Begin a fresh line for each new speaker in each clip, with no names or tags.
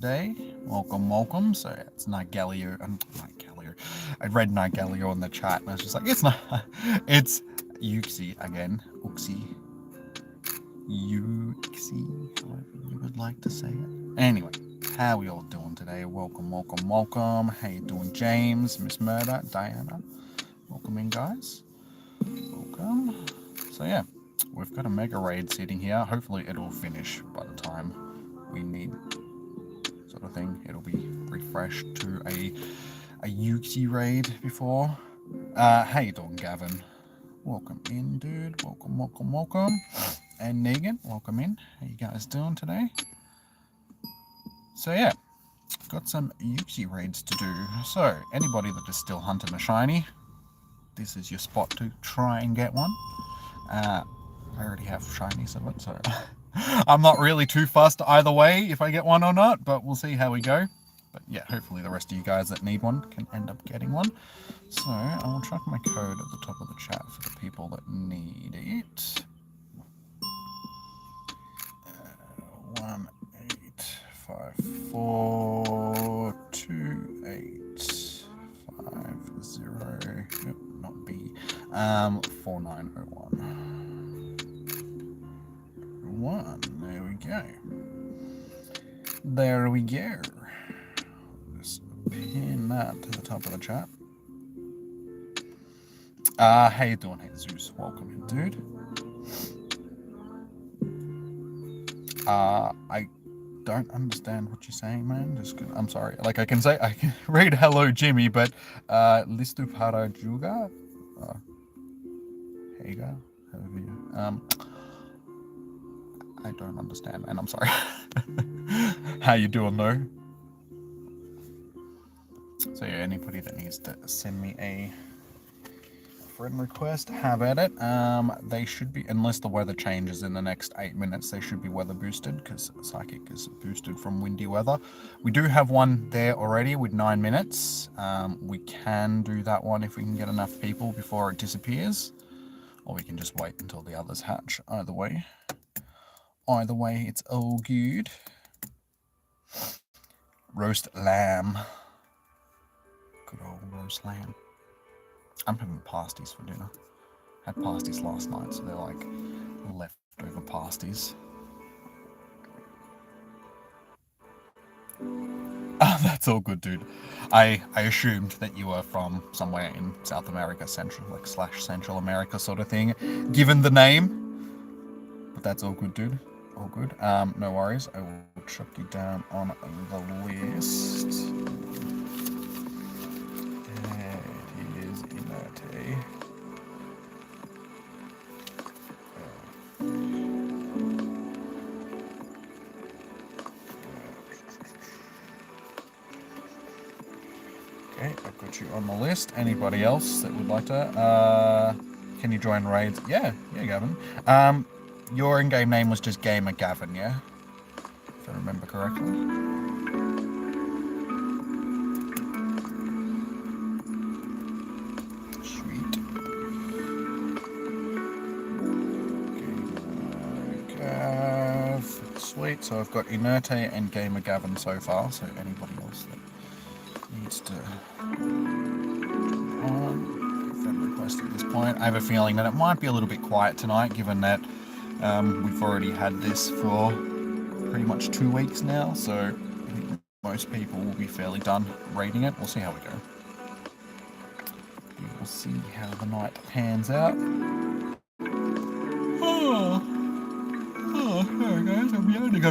today. Welcome. So it's Night Galileo. Night Galileo. I read Night Galileo in the chat and I was just like, it's not. It's Uxie again. Uxie. However you would like to say it. Anyway, how we all doing today? Welcome. How you doing, James, Miss Murder, Diana? Welcome in, guys. Welcome. So yeah, we've got a mega raid sitting here. Hopefully it'll finish by the time we need sort of thing. It'll be refreshed to a Uxie raid before. How you doing, Gavin? Welcome in, dude. Welcome. And Negan, welcome in. How you guys doing today? So yeah, got some Uxie raids to do. So anybody that is still hunting a shiny, this is your spot to try and get one. I already have shinies of it, so I'm not really too fussed either way if I get one or not, but we'll see how we go. But yeah, hopefully the rest of you guys that need one can end up getting one. So I'll chuck my code at the top of the chat for the people that need it. 185428550. Yep, not B. 4901. There we go. Just pin that to the top of the chat. How you doing, Jesus? Welcome in, dude. I don't understand what you're saying, man. I'm sorry. Like I can read hello, Jimmy, but listu para juga. Haga, I don't understand, man. I'm sorry. How you doing, though? So yeah, anybody that needs to send me a friend request, have at it. They should be, unless the weather changes in the next 8 minutes, they should be weather boosted because Psychic is boosted from windy weather. We do have one there already with 9 minutes. We can do that one if we can get enough people before it disappears, or we can just wait until the others hatch. Either way, it's all good. Roast lamb. Good old roast lamb. I'm having pasties for dinner. Had pasties last night, so they're like leftover pasties. Oh, that's all good, dude. I assumed that you were from somewhere in South America, Central America sort of thing, given the name. But that's all good, dude. All good. No worries. I will chuck you down on the list. It is Inerte. Okay, I've got you on the list. Anybody else that would like to? Can you join raids? Yeah, Gavin. Your in-game name was just Gamer Gavin, yeah? If I remember correctly. Sweet. Gav. Sweet. So I've got Inerte and Gamer Gavin so far. So anybody else that needs to friend request at this point. I have a feeling that it might be a little bit quiet tonight, given that we've already had this for pretty much 2 weeks now, so I think most people will be fairly done raiding it. We'll see how we go. We will see how the night pans out. There guys, I'm yawning.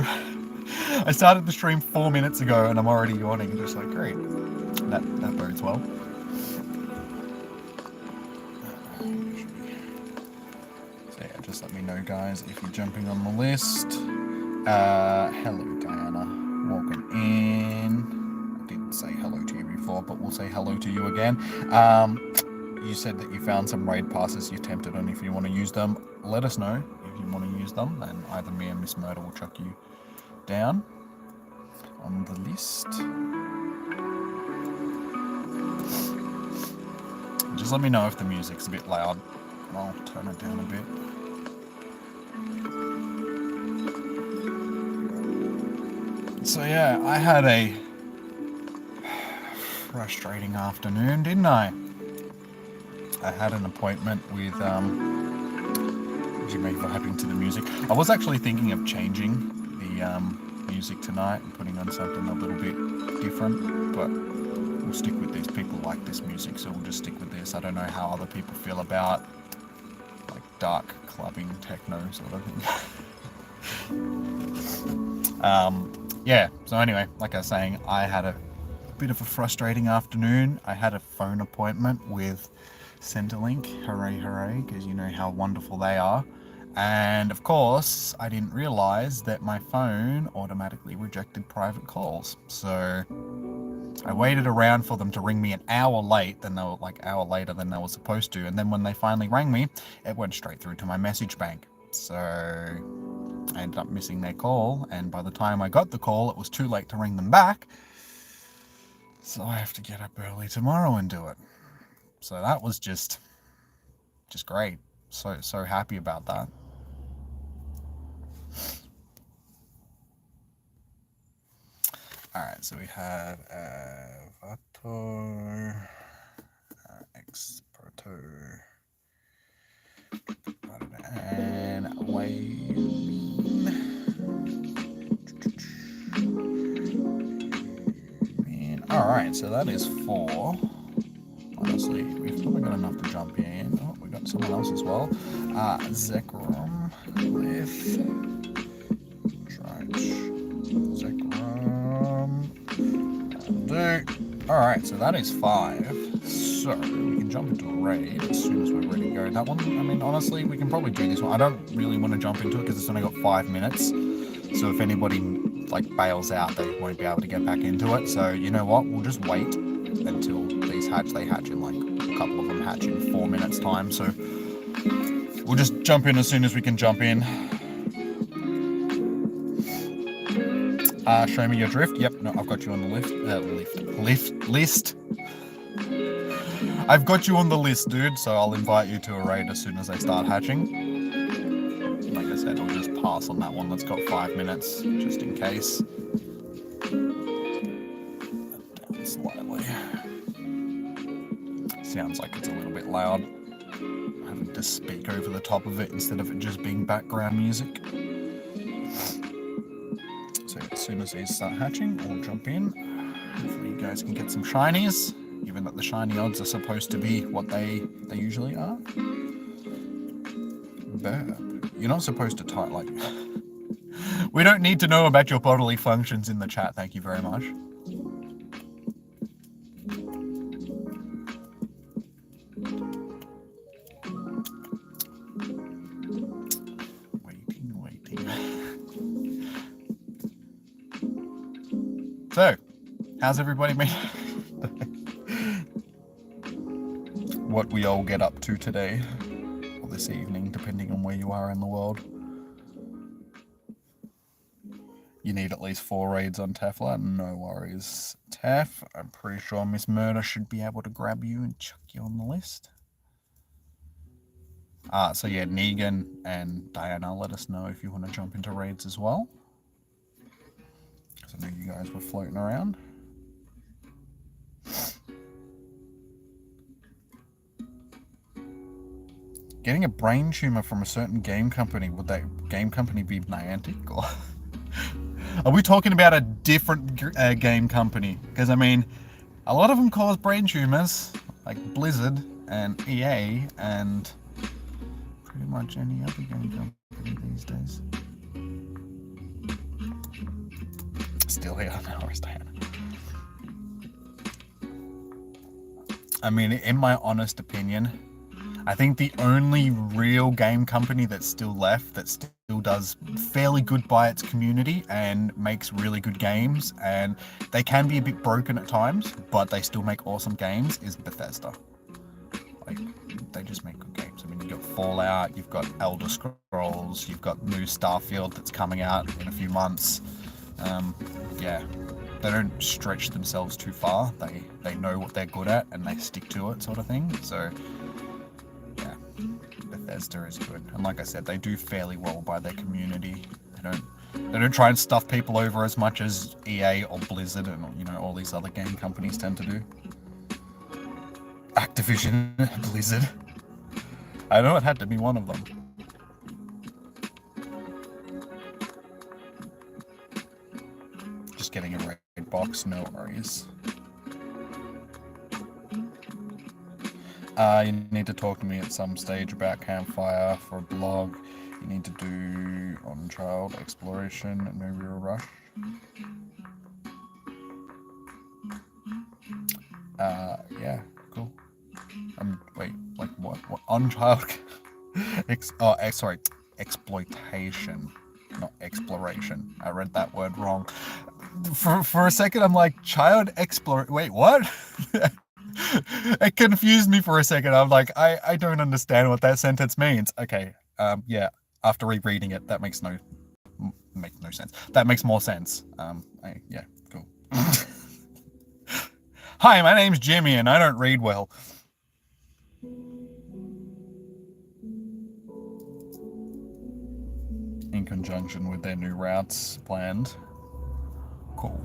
I started the stream 4 minutes ago and I'm already yawning, just like, great. That bodes well. Just let me know, guys, if you're jumping on the list. Hello, Diana. Welcome in. I didn't say hello to you before, but we'll say hello to you again. You said that you found some raid passes you're tempted on. If you want to use them, let us know. If you want to use them, then either me and Miss Murder will chuck you down on the list. Just let me know if the music's a bit loud. I'll turn it down a bit. So yeah, I had a frustrating afternoon, didn't I? I had an appointment with, you may be happening to the music. I was actually thinking of changing the music tonight and putting on something a little bit different, but we'll stick with this. People like this music, so we'll just stick with this. I don't know how other people feel about like dark clubbing techno sort of thing. Yeah, so anyway, like I was saying, I had a bit of a frustrating afternoon. I had a phone appointment with Centrelink, hooray hooray, because you know how wonderful they are. And of course, I didn't realize that my phone automatically rejected private calls. So I waited around for them to ring me an hour later than they were supposed to. And then when they finally rang me, it went straight through to my message bank. So I ended up missing their call. And by the time I got the call, it was too late to ring them back. So I have to get up early tomorrow and do it. So that was just great. So happy about that. Alright, so we have Avatar, Exporto, and Wayne. Alright, so that is 4. Honestly, we've probably got enough to jump in. Oh, we got someone else as well. Zekrom with Zekrom. Alright, so that is 5. So we can jump into a raid as soon as we're ready to go. That one, I mean, honestly, we can probably do this one. I don't really want to jump into it because it's only got 5 minutes. So if anybody like bails out, they won't be able to get back into it. So you know what? We'll just wait until these hatch. They hatch in like a couple of them hatch in 4 minutes time. So we'll just jump in as soon as we can jump in. Show me your drift. Yep, no, I've got you on the list. I've got you on the list, dude. So I'll invite you to a raid as soon as they start hatching. Like I said, I'll just pass on that one that's got 5 minutes, just in case. Down slightly. Sounds like it's a little bit loud. I'm having to speak over the top of it instead of it just being background music. So as soon as these start hatching, we'll jump in. Hopefully you guys can get some shinies, given that the shiny odds are supposed to be what they usually are. You're not supposed to type like... We don't need to know about your bodily functions in the chat, thank you very much. Waiting. So, how's everybody been? What we all get up to today, or this evening, depending on where you are in the world. You need at least 4 raids on Tefla, no worries. Tef, I'm pretty sure Miss Murder should be able to grab you and chuck you on the list. So yeah, Negan and Diana, let us know if you want to jump into raids as well. Because I know you guys were floating around. Getting a brain tumor from a certain game company, would that game company be Niantic? Or are we talking about a different game company? Because I mean, a lot of them cause brain tumors, like Blizzard and EA and pretty much any other game company these days. Still here, now where's Diana? I mean, in my honest opinion, I think the only real game company that's still left that still does fairly good by its community and makes really good games, and they can be a bit broken at times, but they still make awesome games, is Bethesda. Like, they just make good games. I mean, you've got Fallout, you've got Elder Scrolls, you've got new Starfield that's coming out in a few months. Yeah, they don't stretch themselves too far. They know what they're good at and they stick to it, sort of thing. So Bethesda is good, and like I said, they do fairly well by their community. They don't They don't try and stuff people over as much as EA or Blizzard and, you know, all these other game companies tend to do. Activision, Blizzard. I know it had to be one of them. Just getting a red box, no worries. You need to talk to me at some stage about Campfire for a blog. You need to do on child exploration, no real rush. Yeah, cool. Wait, like what? What on child? Sorry, exploitation, not exploration. I read that word wrong. For a second, I'm like, child explore. Wait, what? It confused me for a second. I'm like, I don't understand what that sentence means. Okay, yeah. After rereading it, that makes no sense. That makes more sense. Yeah, cool. Hi, my name's Jimmy, and I don't read well. In conjunction with their new routes planned. Cool.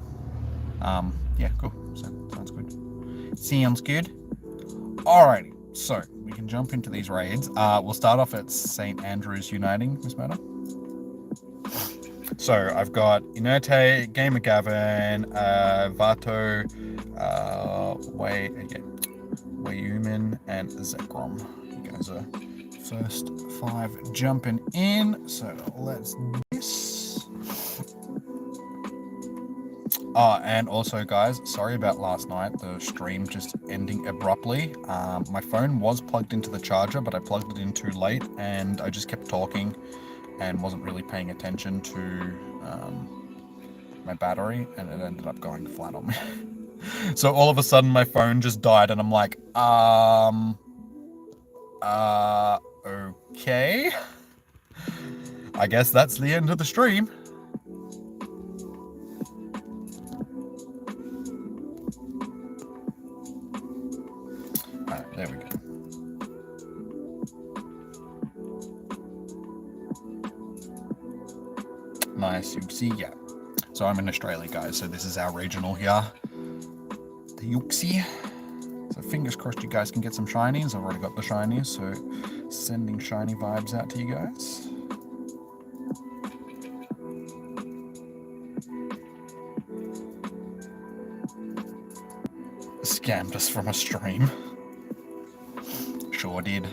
Yeah, cool. Sounds good. Sounds good. Alrighty, so we can jump into these raids. We'll start off at St. Andrews Uniting, Miss Madam. So I've got Inerte, Gamer Gavin, Vato, Wayumin, and Zekrom. You guys are first 5 jumping in, so let's do this. And also guys, sorry about last night, the stream just ending abruptly. My phone was plugged into the charger, but I plugged it in too late, and I just kept talking and wasn't really paying attention to my battery, and it ended up going flat on me. So all of a sudden my phone just died, and I'm like, okay. I guess that's the end of the stream. Alright, there we go. Nice, Uxie, yeah. So I'm in Australia, guys, so this is our regional here. The Uxie. So fingers crossed you guys can get some shinies. I've already got the shinies, so sending shiny vibes out to you guys. Scammed us from a stream. Sure did.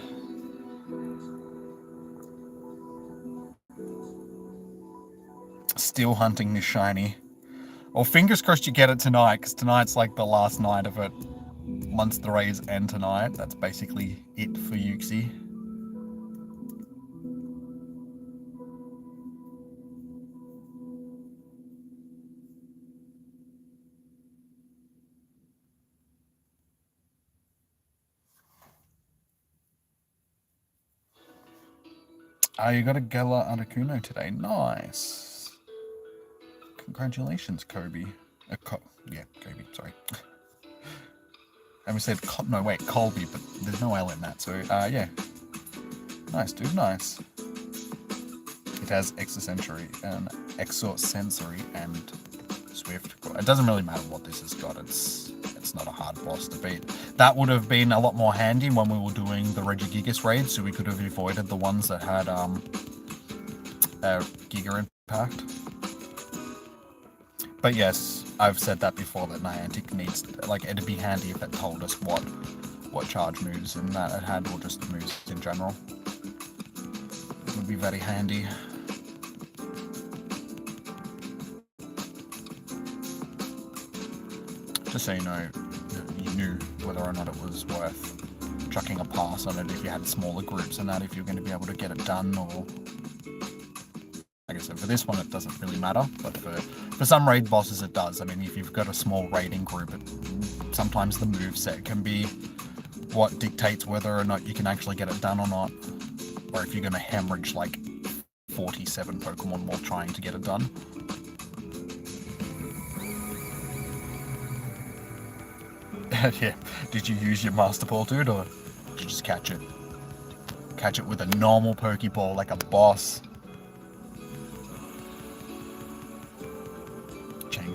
Still hunting this shiny. Well, fingers crossed you get it tonight, because tonight's like the last night of it. Once the raids end tonight, that's basically it for Uxie. You got a Gala Articuno today. Nice. Congratulations, Kobe. Yeah, Kobe, sorry. I said, no, wait, Colby, but there's no L in that, so, yeah. Nice, dude, nice. It has Exosensory, and Swift. It doesn't really matter what this has got, it's not a hard boss to beat. That would have been a lot more handy when we were doing the Regigigas raid, so we could have avoided the ones that had, Giga Impact. But yes, I've said that before, that Niantic needs, like, it'd be handy if it told us what charge moves and that it had, or just moves in general. It would be very handy. Just so you know, you knew whether or not it was worth chucking a pass on it if you had smaller groups and that, if you're going to be able to get it done, or... Like I said, for this one it doesn't really matter, but for some raid bosses it does. I mean, if you've got a small raiding group, sometimes the moveset can be what dictates whether or not you can actually get it done or not. Or if you're going to hemorrhage like 47 Pokemon while trying to get it done. Yeah, did you use your Master Ball, dude, or did you just catch it? Catch it with a normal Pokeball like a boss.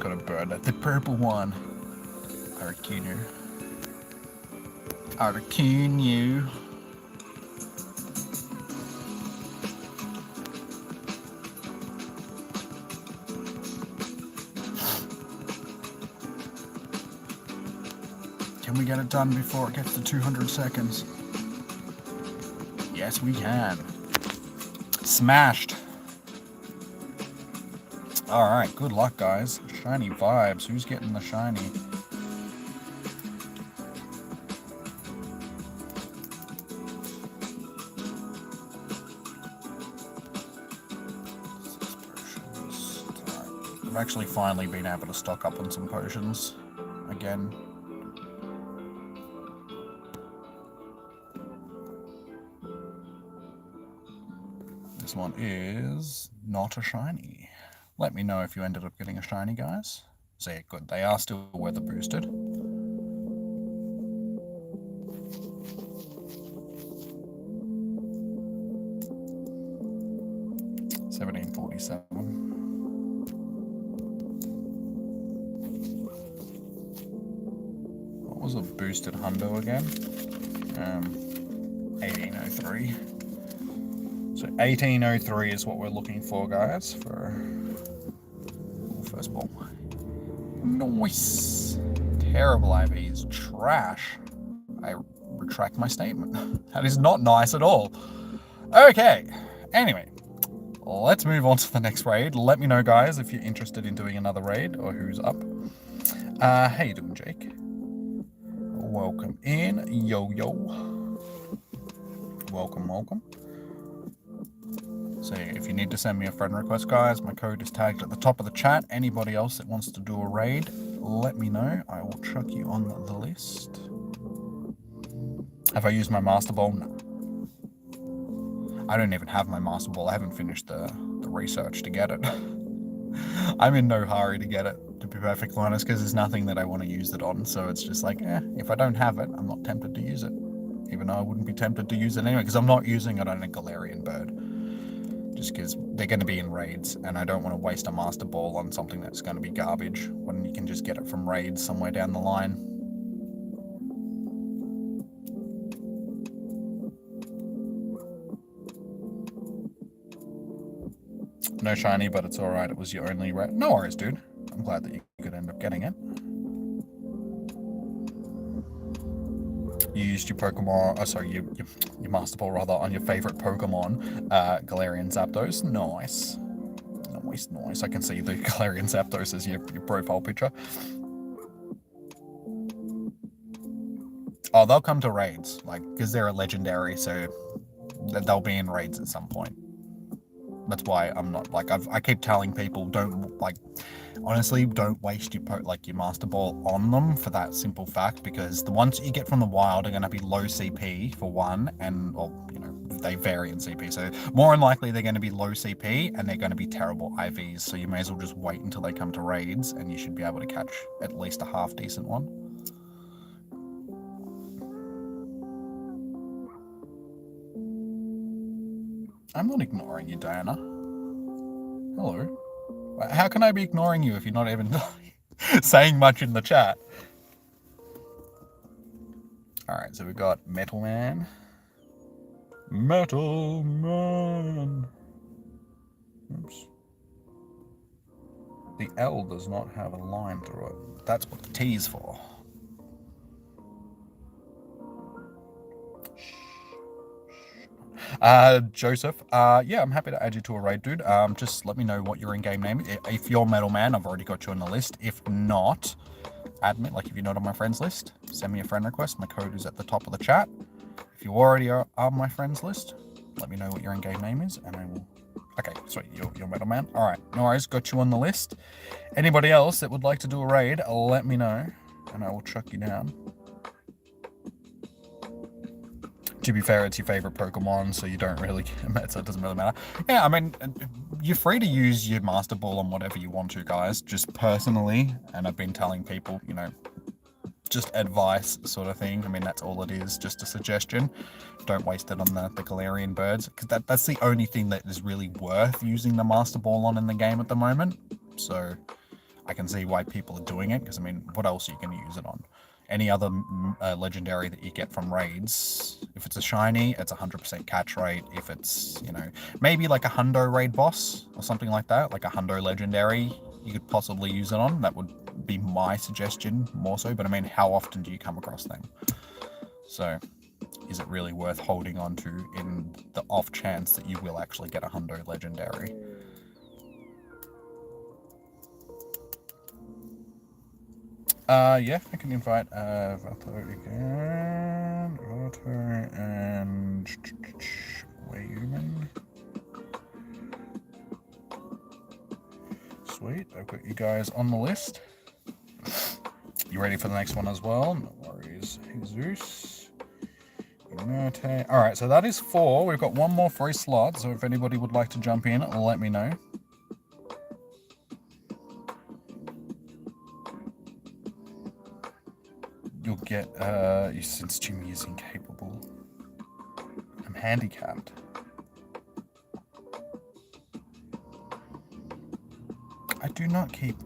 got a bird. The purple one. Articuno. Articuno. Can we get it done before it gets to 200 seconds? Yes, we can. Smashed. Alright, good luck, guys. Shiny vibes. Who's getting the shiny? I've actually finally been able to stock up on some potions again. This one is not a shiny. Let me know if you ended up getting a shiny, guys. So yeah, good. They are still weather boosted. $17.47. What was a boosted hundo again? 1803. So 1803 is what we're looking for, guys, for first ball. Nice. Terrible IVs. Trash. I retract my statement. That is not nice at all. Okay. Anyway, let's move on to the next raid. Let me know, guys, if you're interested in doing another raid or who's up. How you doing, Jake? Welcome in. Yo. Welcome. So if you need to send me a friend request, guys, my code is tagged at the top of the chat. Anybody else that wants to do a raid, let me know. I will chuck you on the list. Have I used my Master Ball? No. I don't even have my Master Ball. I haven't finished the research to get it. I'm in no hurry to get it, to be perfectly honest, because there's nothing that I want to use it on. So it's just like, if I don't have it, I'm not tempted to use it. Even though I wouldn't be tempted to use it anyway, because I'm not using it on a Galarian bird. Just because they're going to be in raids, and I don't want to waste a Master Ball on something that's going to be garbage, when you can just get it from raids somewhere down the line. No shiny, but it's alright, it was your only raid. No worries, dude. I'm glad that you could end up getting it. You used your Pokemon, your Master Ball rather, on your favorite Pokemon, Galarian Zapdos. Nice. I can see the Galarian Zapdos as your profile picture. Oh, they'll come to raids, because they're a legendary, so they'll be in raids at some point. That's why I'm not, I keep telling people, honestly, don't waste your Master Ball on them for that simple fact, because the ones you get from the wild are going to be low CP for one, and, they vary in CP, so more than likely they're going to be low CP, and they're going to be terrible IVs, so you may as well just wait until they come to raids, and you should be able to catch at least a half-decent one. I'm not ignoring you, Diana. Hello. How can I be ignoring you if you're not even saying much in the chat? Alright, so we've got Metal Man. Metal Man. Oops. The L does not have a line through it. That's what the T is for. Joseph, yeah, I'm happy to add you to a raid, dude. Just let me know what your in-game name is. If you're Metal Man, I've already got you on the list. If not, add me, if you're not on my friends list, send me a friend request. My code is at the top of the chat. If you already are on my friends list, let me know what your in-game name is, and I will... Okay, sweet, you're Metal Man. Alright, no worries, got you on the list. Anybody else that would like to do a raid, let me know, and I will chuck you down. To be fair, it's your favorite Pokemon, so you don't really, so it doesn't really matter. Yeah, I mean, you're free to use your Master Ball on whatever you want to, guys. Just personally, and I've been telling people, just advice sort of thing. I mean, that's all it is, just a suggestion. Don't waste it on the Galarian birds, because that's the only thing that is really worth using the Master Ball on in the game at the moment. So, I can see why people are doing it, because I mean, what else are you going to use it on? Any other legendary that you get from raids, if it's a shiny, it's 100% catch rate. If it's, you know, maybe like a hundo raid boss or something like that, like a hundo legendary, you could possibly use it on. That would be my suggestion more so, but I mean, how often do you come across them? So is it really worth holding on to in the off chance that you will actually get a hundo legendary? Yeah, I can invite Vato again, Vato and Wayman. Sweet, I've got you guys on the list. You ready for the next one as well? No worries. Jesus. Alright, so that is 4. We've got one more free slot, so if anybody would like to jump in, let me know. You'll get, since Jimmy is incapable. I'm handicapped. I do not keep...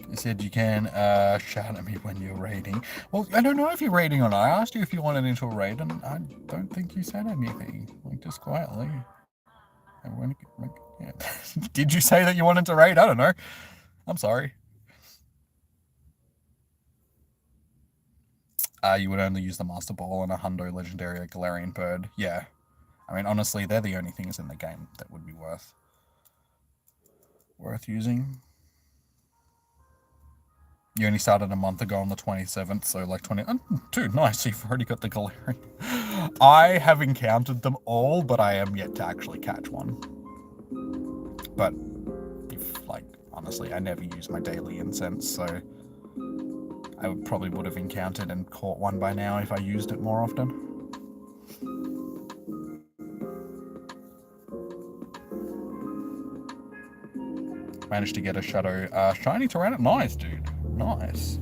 You said you can shout at me when you're raiding. Well, I don't know if you're raiding or not. I asked you if you wanted into a raid, and I don't think you said anything. Like, just quietly. Yeah. Did you say that you wanted to raid? I don't know. I'm sorry. You would only use the Master Ball and a hundo legendary, a Galarian Bird. Yeah. I mean, honestly, they're the only things in the game that would be worth using. You only started a month ago on the 27th, so like 20... dude, nice, you've already got the Galarian. I have encountered them all, but I am yet to actually catch one. But, if, like, honestly, I never use my daily incense, so I probably would have encountered and caught one by now if I used it more often. Managed to get a Shadow Shiny Tyranitar. Nice, dude. Nice.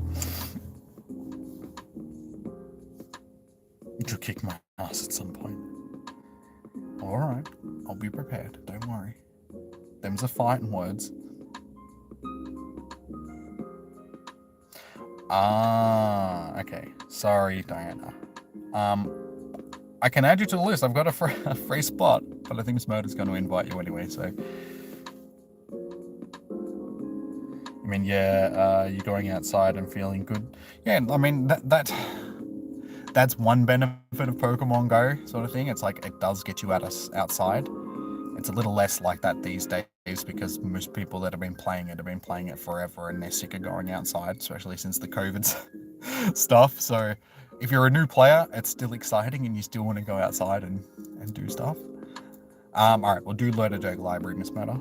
To kick my ass at some point. Alright, I'll be prepared. Don't worry. Them's a fighting words. Okay. Sorry, Diana. I can add you to the list. I've got a free spot, but I think Miss Murder's going to invite you anyway, so... I mean, yeah, you're going outside and feeling good. Yeah, I mean, that's one benefit of Pokemon Go sort of thing. It's like, it does get you outside. It's a little less like that these days because most people that have been playing it forever and they're sick of going outside, especially since the COVID stuff. So if you're a new player, it's still exciting and you still want to go outside and do stuff. Alright, we'll do Loader Jog Library, Miss Murder.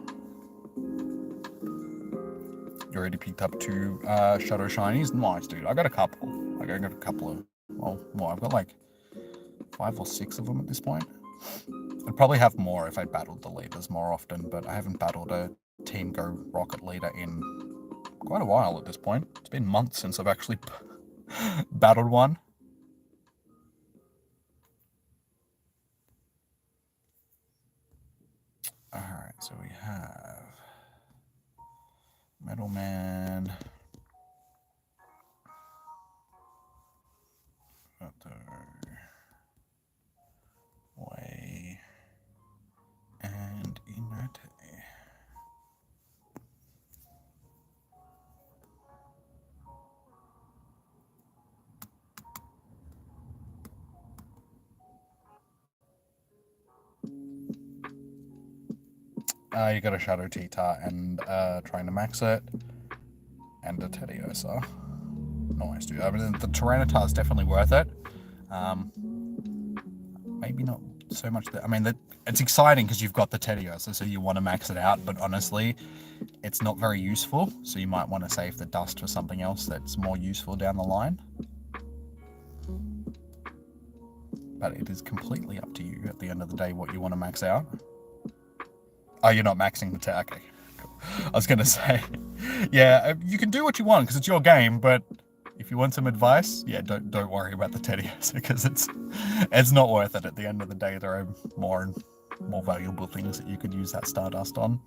You already picked up 2 Shadow Shinies. Nice, dude. I got a couple. I got a couple of... Well, I've got like 5 or 6 of them at this point. I'd probably have more if I battled the leaders more often, but I haven't battled a Team Go Rocket leader in quite a while at this point. It's been months since I've actually battled one. Alright, so we have... Metal Man. Way. And Inerte. You got a Shadow Tita and trying to max it, and a Teddiursa. Nice, dude. I mean, the Tyranitar is definitely worth it. Maybe not so much. I mean, it's exciting because you've got the Teddiursa, so you want to max it out. But honestly, it's not very useful. So you might want to save the dust for something else that's more useful down the line. But it is completely up to you at the end of the day what you want to max out. Oh, you're not maxing the tech. Okay, cool. I was going to say, yeah, you can do what you want because it's your game, but if you want some advice, yeah, don't worry about the Teddiursa because it's not worth it at the end of the day. There are more more valuable things that you could use that Stardust on.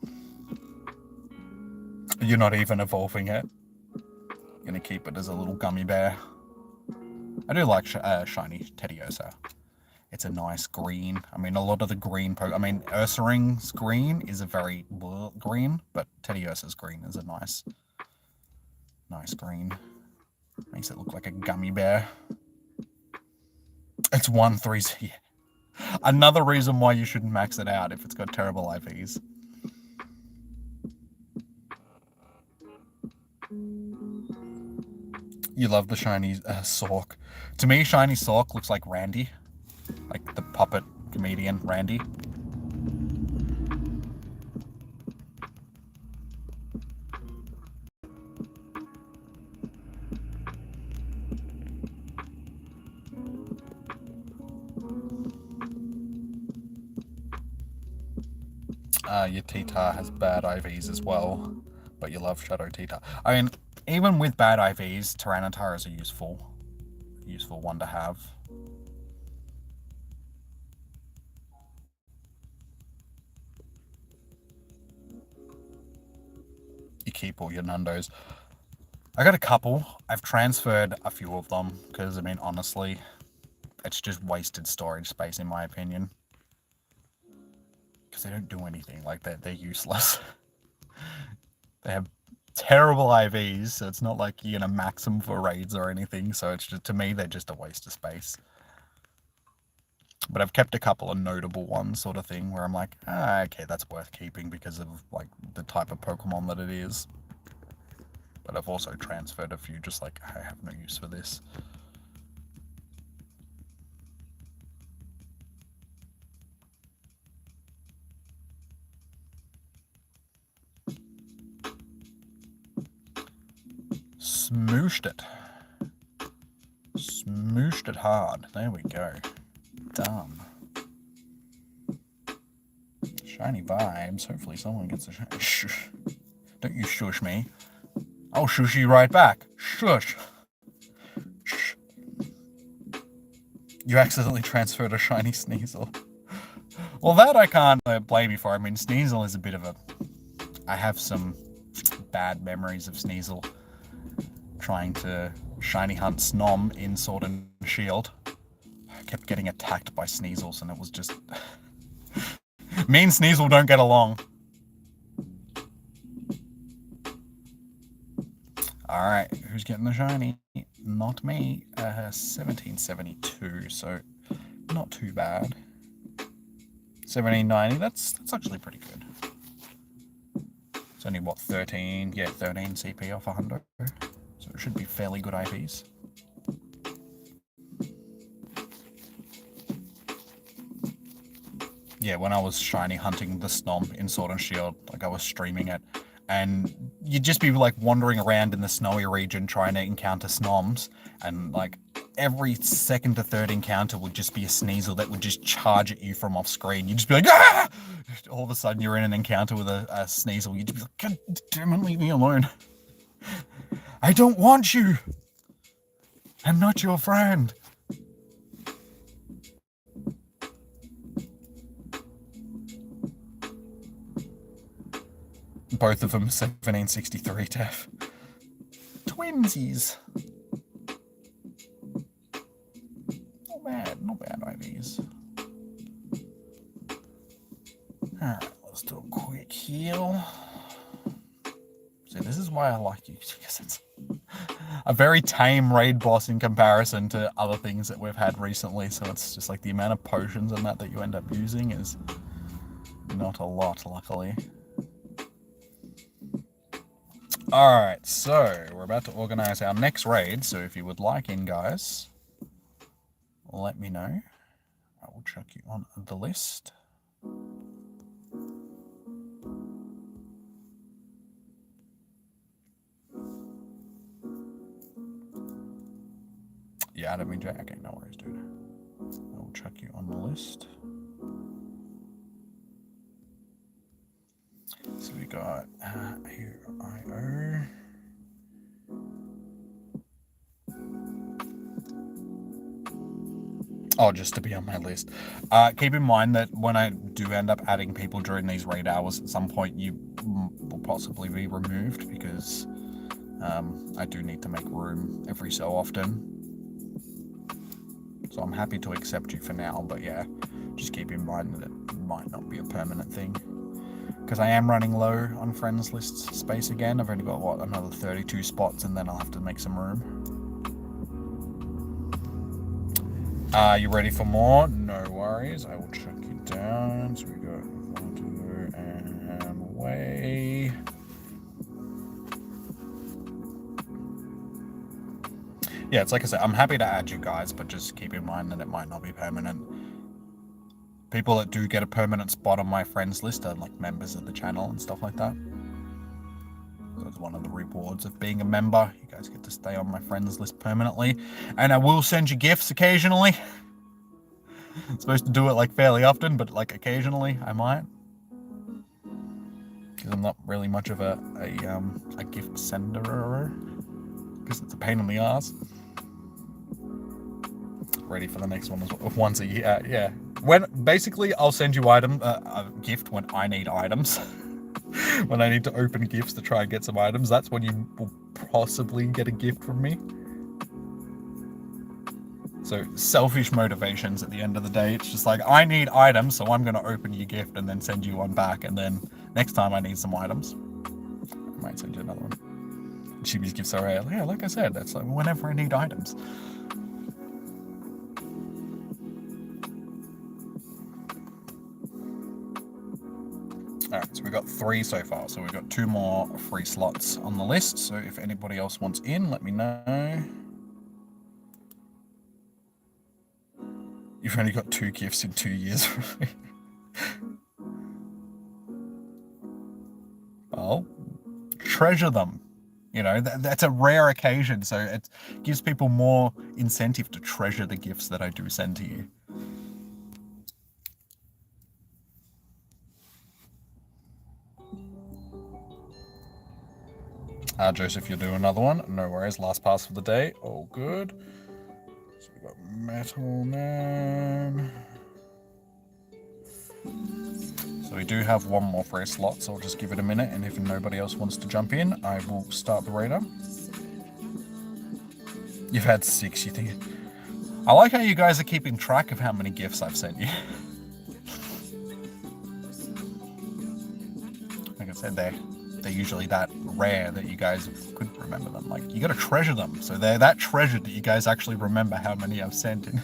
You're not even evolving it. You're going to keep it as a little gummy bear. I do like shiny Teddiursa. It's a nice green. I mean, a lot of the green... Ursaring's green is a very green, but Teddiursa's green is a nice green. Makes it look like a gummy bear. It's 1-3. Yeah. Another reason why you shouldn't max it out if it's got terrible IVs. You love the shiny Sork. To me, shiny Sork looks like Randy. Like the puppet comedian Randy. Your T-Tar has bad IVs as well, but you love Shadow T-Tar. I mean, even with bad IVs, Tyranitar is a useful one to have. You keep all your Nundos. I got a couple. I've transferred a few of them because, I mean, honestly, it's just wasted storage space in my opinion. Because they don't do anything. Like, they're useless. They have terrible IVs, so it's not like you're going to max them for raids or anything. So it's just, to me, they're just a waste of space. But I've kept a couple of notable ones, sort of thing, where I'm like, okay, that's worth keeping because of, like, the type of Pokemon that it is. But I've also transferred a few, just like, I have no use for this. Smooshed it. Smooshed it hard. There we go. Done. Shiny vibes. Hopefully someone gets a shiny. Shh. Don't you shush me. I'll shush you right back. Shush. Shh. You accidentally transferred a shiny Sneasel. Well, that I can't blame you for. I mean, Sneasel is a bit of a... I have some bad memories of Sneasel trying to shiny hunt Snom in Sword and Shield. I kept getting attacked by Sneasels, and it was just... Me and Sneasel don't get along. Alright, who's getting the shiny? Not me. 1772, so not too bad. 1790, that's actually pretty good. It's only, what, 13? Yeah, 13 CP off 100. So it should be fairly good IVs. Yeah, when I was shiny hunting the Snom in Sword and Shield, like I was streaming it, and you'd just be like wandering around in the snowy region trying to encounter Snoms, and like every second to third encounter would just be a Sneasel that would just charge at you from off screen. You'd just be like, ah! All of a sudden you're in an encounter with a Sneasel. You'd just be like, God damn it, leave me alone. I don't want you. I'm not your friend. Both of them 1763 def. Twinsies. Not bad IVs. Alright, let's do a quick heal. So this is why I like you, because it's a very tame raid boss in comparison to other things that we've had recently, so it's just like the amount of potions and that you end up using is not a lot, luckily. Alright, so we're about to organize our next raid, so if you would like in, guys, let me know. I will chuck you on the list. Yeah, I don't mean to. Okay, no worries, dude. I will chuck you on the list. So we got AIO. Oh, just to be on my list. Keep in mind that when I do end up adding people during these raid hours, at some point you will possibly be removed because I do need to make room every so often. So I'm happy to accept you for now, but yeah, just keep in mind that it might not be a permanent thing. Because I am running low on friends list space again. I've only got, what, another 32 spots, and then I'll have to make some room. You ready for more? No worries. I will check it down. So we got 1, 2, and way. Yeah, it's like I said, I'm happy to add you guys, but just keep in mind that it might not be permanent. People that do get a permanent spot on my friends list are like members of the channel and stuff like that. That's one of the rewards of being a member. You guys get to stay on my friends list permanently. And I will send you gifts occasionally. I'm supposed to do it like fairly often, but like occasionally I might. Because I'm not really much of a gift sender. Because it's a pain in the ass. Ready for the next one as well. Once a year, yeah. When basically I'll send you a gift when I need items. When I need to open gifts to try and get some items, that's when you will possibly get a gift from me. So selfish motivations at the end of the day. It's just like, I need items, so I'm going to open your gift and then send you one back. And then next time I need some items, I might send you another one. Chibi's gifts are rare. Yeah, like I said, that's like whenever I need items. Alright, so we've got 3 so far, so we've got 2 more free slots on the list, so if anybody else wants in, let me know. You've only got 2 gifts in 2 years. Well, treasure them. You know, that's a rare occasion, so it gives people more incentive to treasure the gifts that I do send to you. Joseph, you'll do another one. No worries. Last pass for the day. All good. So we've got Metal Man. So we do have 1 more free slot, so I'll just give it a minute, and if nobody else wants to jump in, I will start the raider. You've had 6, you think? I like how you guys are keeping track of how many gifts I've sent you. Like I said, they're usually that rare that you guys couldn't remember them. Like, you gotta treasure them, so they're that treasured that you guys actually remember how many I've sent in.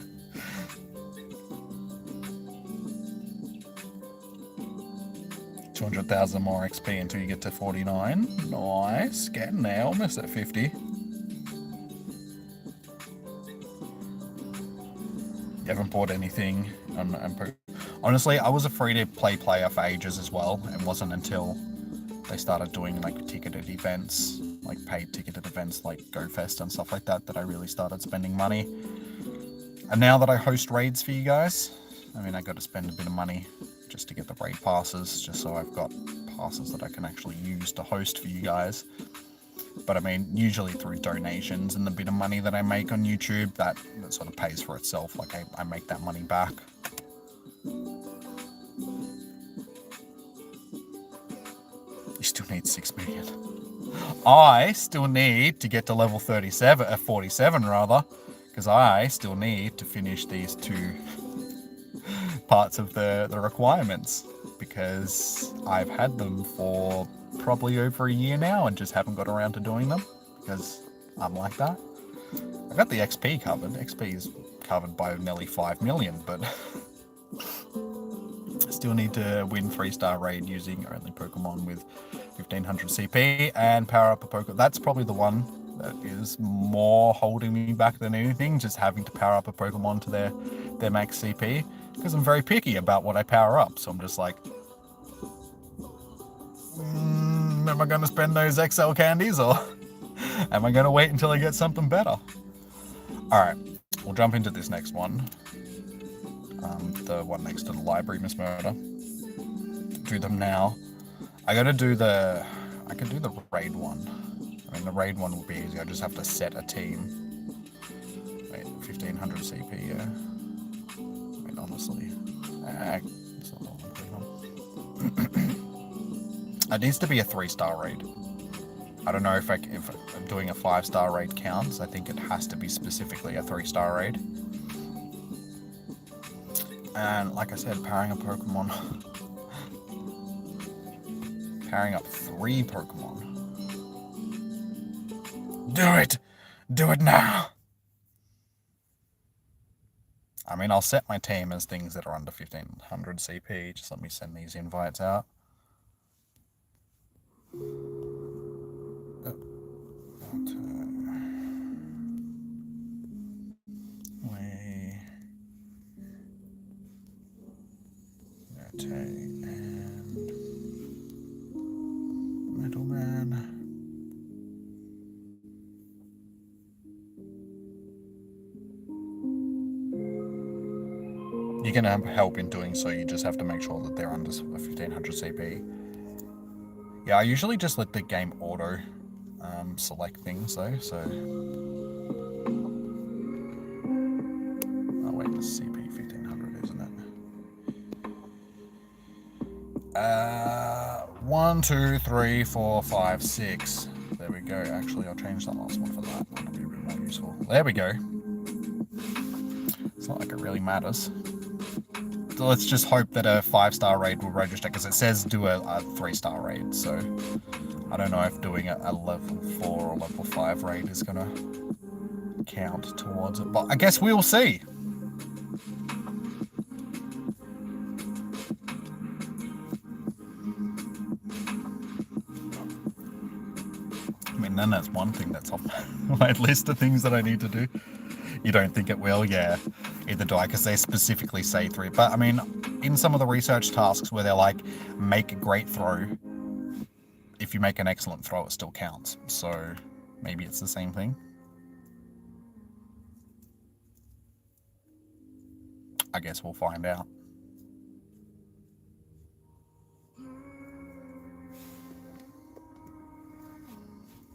$200,000 more XP until you get to 49. Nice, getting there, almost at 50. You haven't bought anything on honestly, I was a free-to-play player for ages as well. It wasn't until they started doing like ticketed events, like paid ticketed events like GoFest and stuff like that, that I really started spending money. And now that I host raids for you guys, I mean, I got to spend a bit of money just to get the raid passes, just so I've got passes that I can actually use to host for you guys. But I mean, usually through donations and the bit of money that I make on YouTube, that sort of pays for itself. Like I make that money back. You still need 6 million. I still need to get to level 37, 47 rather, because I still need to finish these 2 parts of the requirements, because I've had them for probably over a year now and just haven't got around to doing them, because I'm like that. I got the XP covered. XP is covered by nearly 5 million, but I still need to win 3-star raid using only Pokemon with 1500 CP and power up a Pokemon. That's probably the one that is more holding me back than anything, just having to power up a Pokemon to their max CP, because I'm very picky about what I power up. So I'm just like, am I going to spend those XL candies, or am I going to wait until I get something better? Alright, we'll jump into this next one. The one next to the library, Miss Murder. Do them now. I can do the raid one. I mean, the raid one will be easy. I just have to set a team. Wait, 1500 CP, yeah. honestly. It's not all I'm putting on. It needs to be a 3-star raid. I don't know if I'm doing a 5-star raid counts. I think it has to be specifically a 3-star raid. And like I said, powering a Pokemon. Powering up 3 Pokemon. Do it! Do it now! I mean, I'll set my team as things that are under 1500 CP. Just let me send these invites out. And middleman. You can help in doing so, you just have to make sure that they're under 1500 CP. Yeah, I usually just let the game auto select things though, so... Oh wait, this is CP 1500, isn't it? 1, 2, 3, 4, 5, 6. There we go. Actually, I'll change that last one for that. That'll be a bit more useful. There we go. It's not like it really matters. So let's just hope that a 5-star raid will register, because it says do a 3-star raid, so I don't know if doing a level 4 or level 5 raid is gonna count towards it, but I guess we'll see. I mean, then that's one thing that's off my list of things that I need to do. You don't think it will? Yeah. Either do I, because they specifically say 3. But, I mean, in some of the research tasks where they're like, make a great throw, if you make an excellent throw, it still counts. So, maybe it's the same thing. I guess we'll find out.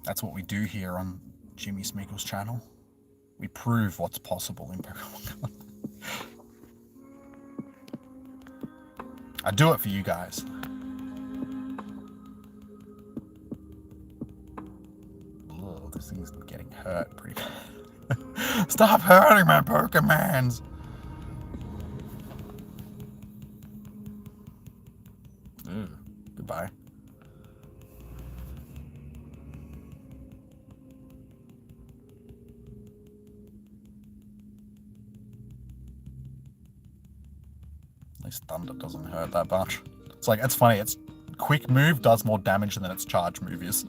That's what we do here on Jimmy Smiggles' channel. We prove what's possible in Pokemon. I do it for you guys. Oh, this thing's getting hurt pretty bad. Stop hurting my Pokemons! Ew, goodbye. At least Thunder doesn't hurt that much. It's like, it's funny, its quick move does more damage than its charge move is.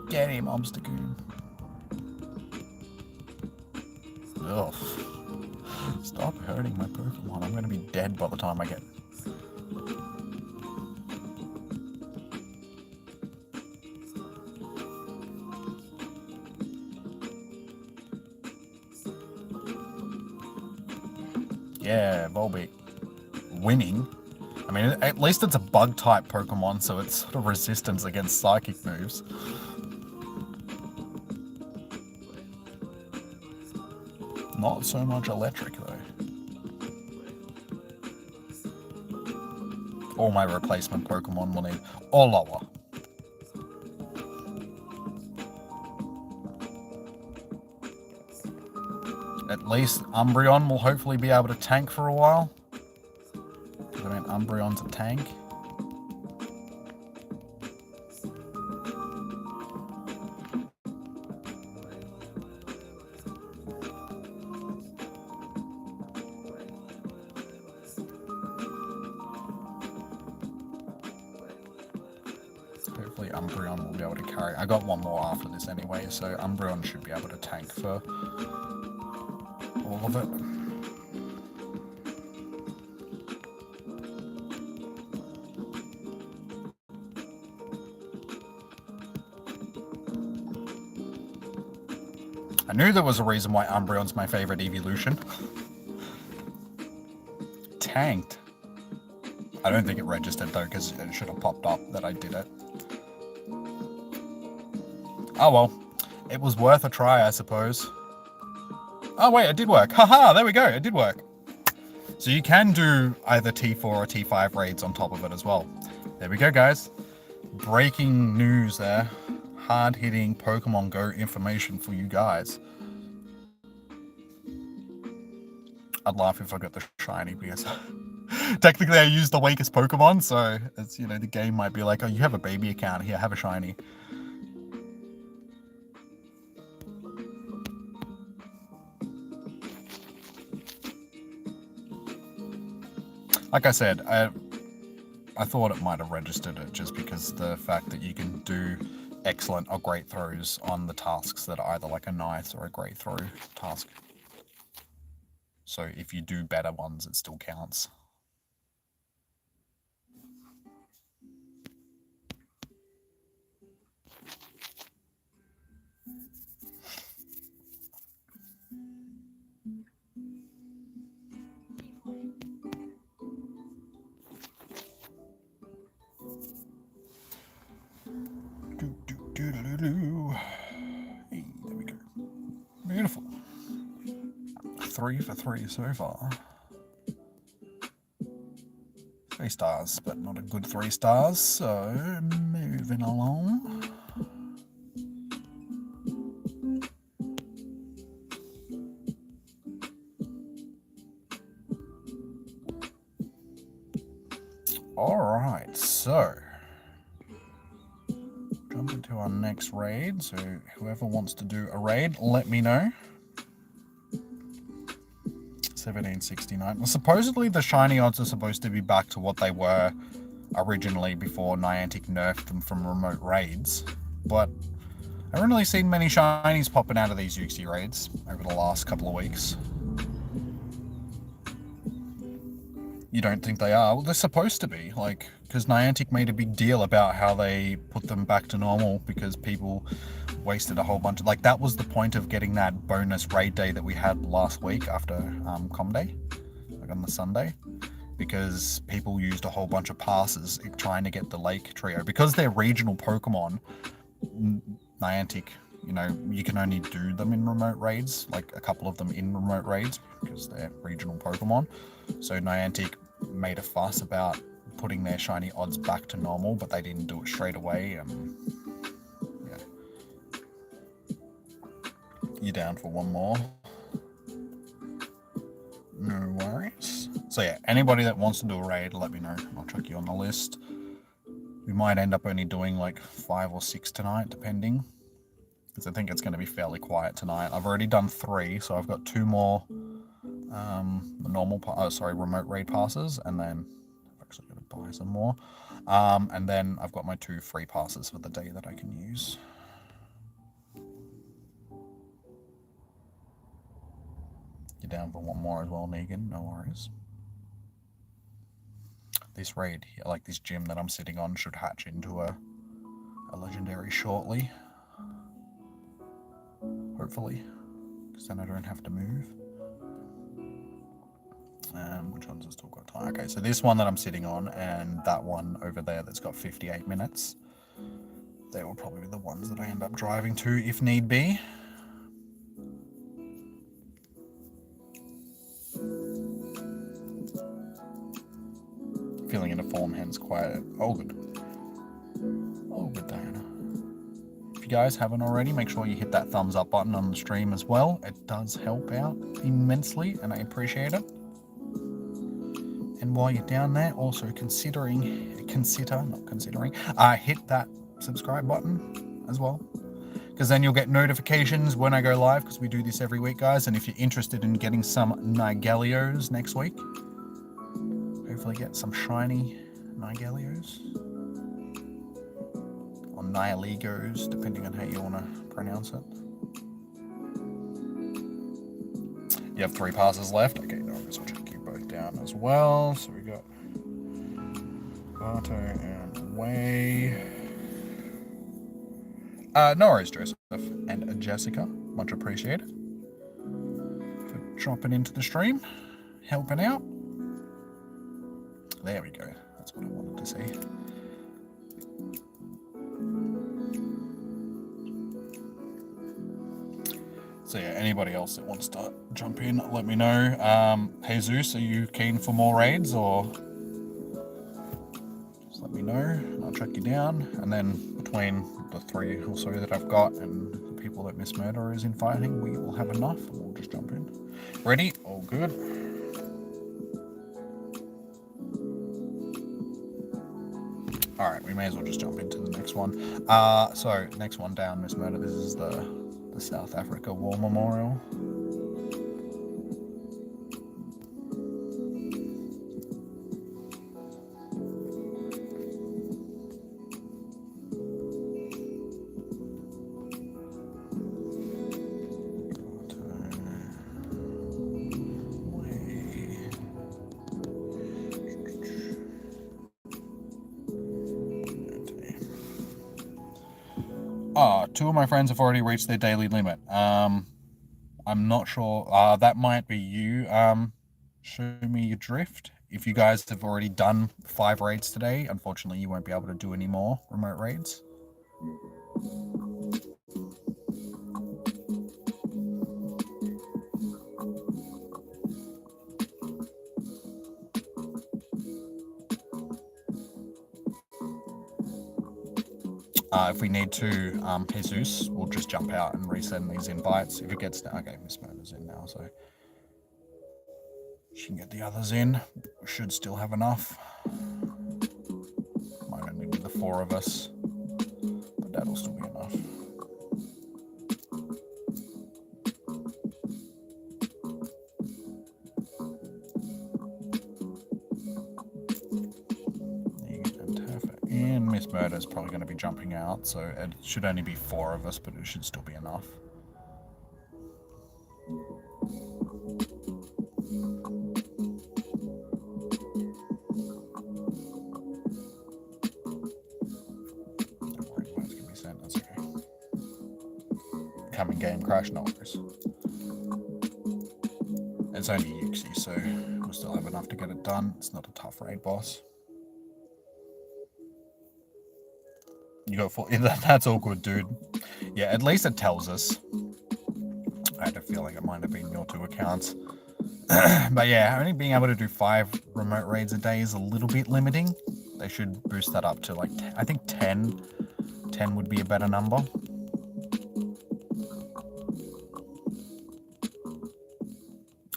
Get him, Obstagoon. Ugh. Stop hurting my Pokemon. I'm gonna be dead by the time I get... Yeah, Volbeat. Winning. I mean, at least it's a bug-type Pokemon, so it's sort of resistance against psychic moves. Not so much electric, though. All my replacement Pokemon will need... or lower. At least Umbreon will hopefully be able to tank for a while. I mean, Umbreon's a tank. Hopefully Umbreon will be able to carry. I got one more after this anyway, so Umbreon should be able to tank for all of it. I knew there was a reason why Umbreon's my favorite evolution. Tanked. I don't think it registered though, because it should have popped up that I did it. Oh well, it was worth a try, I suppose. Oh wait, it did work. Haha, there we go, it did work. So you can do either T4 or T5 raids on top of it as well. There we go, guys. Breaking news there. Hard-hitting Pokemon Go information for you guys. I'd laugh if I got the shiny because technically I used the weakest Pokemon, so it's, you know, the game might be like, oh, you have a baby account, here, have a shiny. Like I said, I thought it might have registered it just because the fact that you can do excellent or great throws on the tasks that are either like a nice or a great throw task. So if you do better ones, it still counts. Hey, there we go. Beautiful. 3 for 3 so far. 3 stars, but not a good 3 stars, so moving along. Alright, so jump into our next raid. So whoever wants to do a raid, let me know. 1769. Well, supposedly the shiny odds are supposed to be back to what they were originally before Niantic nerfed them from remote raids, but I haven't really seen many shinies popping out of these Uxie raids over the last couple of weeks. You don't think they are? Well, they're supposed to be, like, because Niantic made a big deal about how they put them back to normal because people wasted a whole bunch of, like, that was the point of getting that bonus raid day that we had last week after Com Day, like on the Sunday, because people used a whole bunch of passes trying to get the Lake Trio. Because they're regional Pokemon, Niantic, you know, you can only do them in remote raids, like a couple of them in remote raids, because they're regional Pokemon. So Niantic made a fuss about putting their shiny odds back to normal, but they didn't do it straight away. Yeah. You down for one more? No worries. So yeah, anybody that wants to do a raid, let me know. I'll chuck you on the list. We might end up only doing like 5 or 6 tonight, depending, because I think it's going to be fairly quiet tonight. I've already done 3, so I've got 2 more remote raid passes, and then I've actually got to buy some more. And then I've got my 2 free passes for the day that I can use. You're down for one more as well, Negan? No worries. This raid, like this gym that I'm sitting on, should hatch into a legendary shortly. Hopefully, because then I don't have to move. Which ones have still got time? Okay, so this one that I'm sitting on and that one over there that's got 58 minutes. They will probably be the ones that I end up driving to if need be. Feeling into form, hence quiet. Oh, good. Oh, good, Diana. If you guys haven't already, make sure you hit that thumbs up button on the stream as well. It does help out immensely, and I appreciate it. And while you're down there, also hit that subscribe button as well, because then you'll get notifications when I go live, because we do this every week, guys. And if you're interested in getting some Nigelios next week, hopefully get some shiny Nigelios or Nihiligos, depending on how you want to pronounce it. You have 3 passes left. Okay, no, I'll check you both down as well. So we got Barto and Way. No worries, Joseph and Jessica. Much appreciated for dropping into the stream, helping out. There we go. That's what I wanted to see. So yeah, anybody else that wants to jump in, let me know. Jesus, are you keen for more raids, or just let me know and I'll track you down. And then between the 3 or so that I've got and the people that Miss Murder is inviting, we will have enough and we'll just jump in. Ready? All good. Alright, we may as well just jump into the next one. So next one down, Miss Murder, this is the South Africa War Memorial. Two of my friends have already reached their daily limit. I'm not sure. That might be you. Show me your drift. If you guys have already done 5 raids today, unfortunately you won't be able to do any more remote raids. If we need to, Jesus, we'll just jump out and resend these invites. If it gets down, okay, Miss Murder's in now, so she can get the others in. We should still have enough. Might only be the 4 of us, but that'll still be enough. And Miss Murder is probably going to be jumping out, so it should only be 4 of us, but it should still be enough. That's okay. Coming game crash, no worries. It's only Uxie, so we'll still have enough to get it done. It's not a tough raid boss. You got 4. That's all good, dude. Yeah, at least it tells us. I had a feeling it might have been your 2 accounts. But yeah, only being able to do 5 remote raids a day is a little bit limiting. They should boost that up to like, I think 10. 10 would be a better number.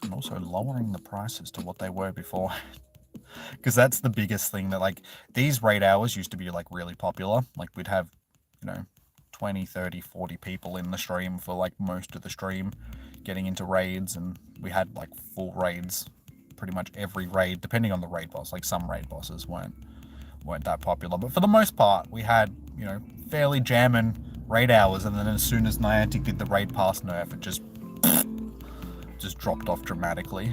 And also lowering the prices to what they were before. Because that's the biggest thing, that like these raid hours used to be like really popular. Like we'd have, 20, 30, 40 people in the stream for like most of the stream getting into raids, and we had like full raids pretty much every raid, depending on the raid boss. Like some raid bosses weren't that popular, but for the most part we had, fairly jamming raid hours. And then as soon as Niantic did the raid pass nerf, it just dropped off dramatically.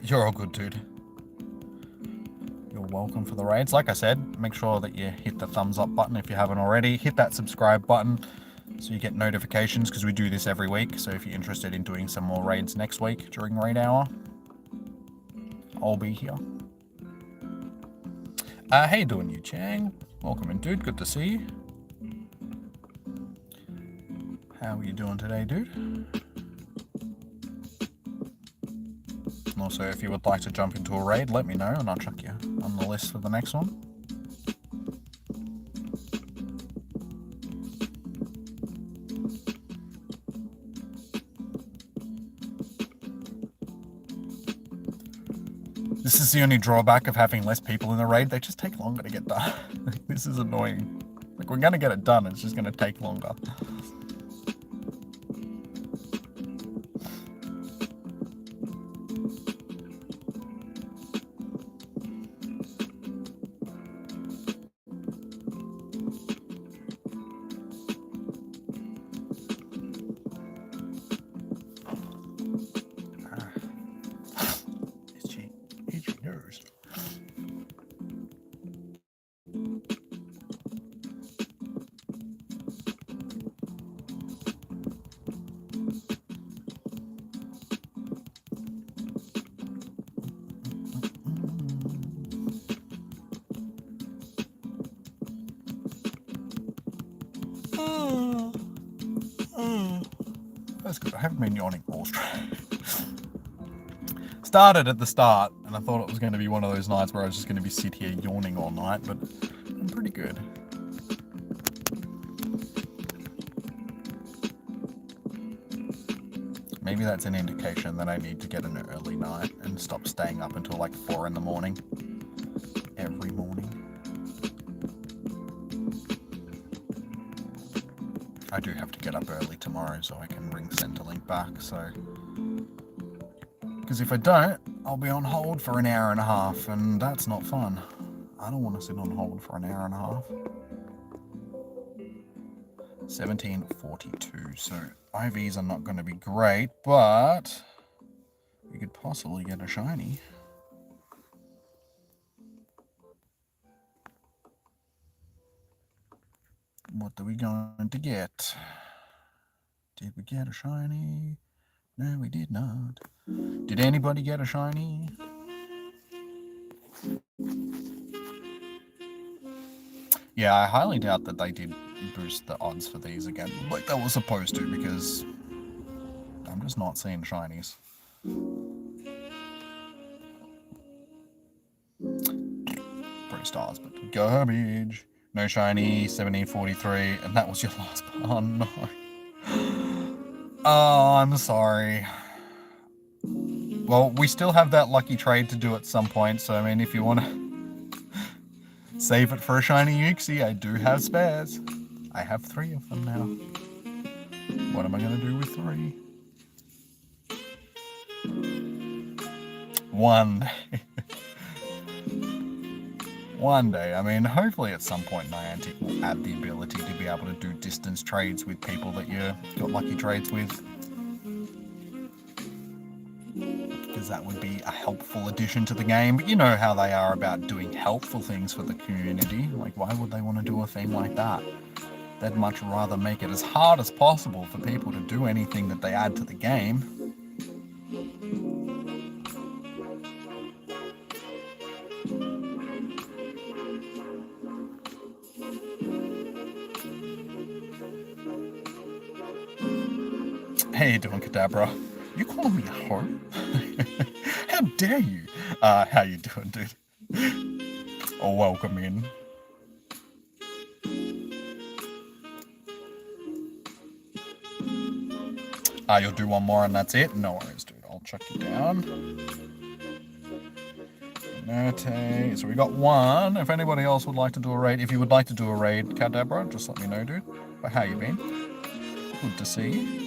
You're all good, dude. You're welcome for the raids. Like I said, make sure that you hit the thumbs up button if you haven't already. Hit that subscribe button so you get notifications, because we do this every week. So if you're interested in doing some more raids next week during raid hour, I'll be here. How you doing, Yu Chang? Welcome in, dude. Good to see you. How are you doing today, dude? And also, if you would like to jump into a raid, let me know and I'll chuck you on the list for the next one. This is the only drawback of having less people in the raid. They just take longer to get done. This is annoying. Like, we're going to get it done, it's just going to take longer. That's good. I haven't been yawning all straight. Started at the start, and I thought it was going to be one of those nights where I was just going to be sit here yawning all night, but I'm pretty good. Maybe that's an indication that I need to get an early night and stop staying up until like 4 in the morning. Every morning. I do have to get up early tomorrow so I can bring Centrelink back, so... Because if I don't, I'll be on hold for an hour and a half, and that's not fun. I don't want to sit on hold for an hour and a half. 1742, so IVs are not going to be great, but we could possibly get a shiny. What are we going to get? Did we get a shiny? No, we did not. Did anybody get a shiny? Yeah, I highly doubt that they did boost the odds for these again, like they were supposed to, because I'm just not seeing shinies. 3 stars, but garbage. No shiny, 1743, and that was your last part. Oh no. Oh, I'm sorry. Well, we still have that lucky trade to do at some point, so I mean, if you want to save it for a shiny Uxie, I do have spares. I have 3 of them now. What am I going to do with 3? One day. One day. I mean, hopefully at some point Niantic will add the ability to be able to do distance trades with people that you got lucky trades with. Because that would be a helpful addition to the game. But you know how they are about doing helpful things for the community. Like, why would they want to do a thing like that? They'd much rather make it as hard as possible for people to do anything that they add to the game. How you doing, Kadabra? You calling me a whore? How dare you? How you doing, dude? Oh, welcome in. You'll do one more and that's it? No worries, dude. I'll chuck you down. So we got 1. If anybody else would like to do a raid, if you would like to do a raid, Kadabra, just let me know, dude. But how you been? Good to see you.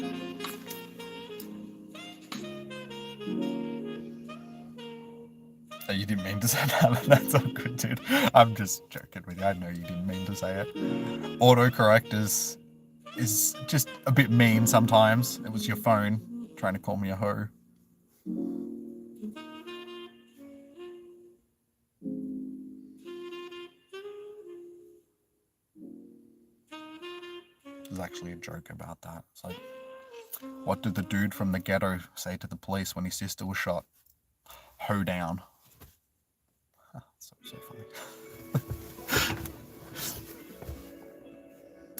You didn't mean to say that. That's all good, dude. I'm just joking with you. I know you didn't mean to say it. Autocorrect is just a bit mean sometimes. It was your phone trying to call me a hoe. There's actually a joke about that. It's like, what did the dude from the ghetto say to the police when his sister was shot? Hoe down. So funny.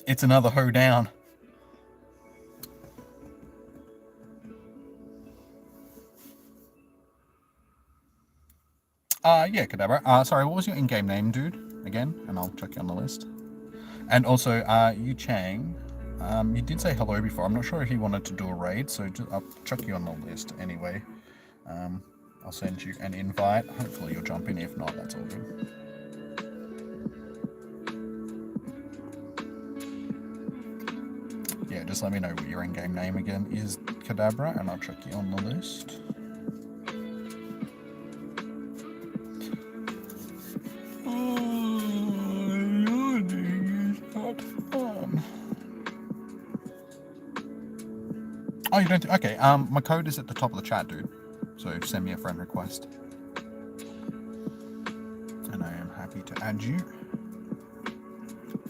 It's another hoe down. Yeah, Kadabra. Sorry, what was your in-game name, dude? Again, and I'll check you on the list. And also, Yu Chang, you did say hello before. I'm not sure if you wanted to do a raid, so I'll chuck you on the list anyway. I'll send you an invite. Hopefully you'll jump in. If not, that's all good. Yeah, just let me know what your in-game name again is, Kadabra, and I'll chuck you on the list. Oh, you don't... Okay, my code is at the top of the chat, dude. So send me a friend request. And I am happy to add you.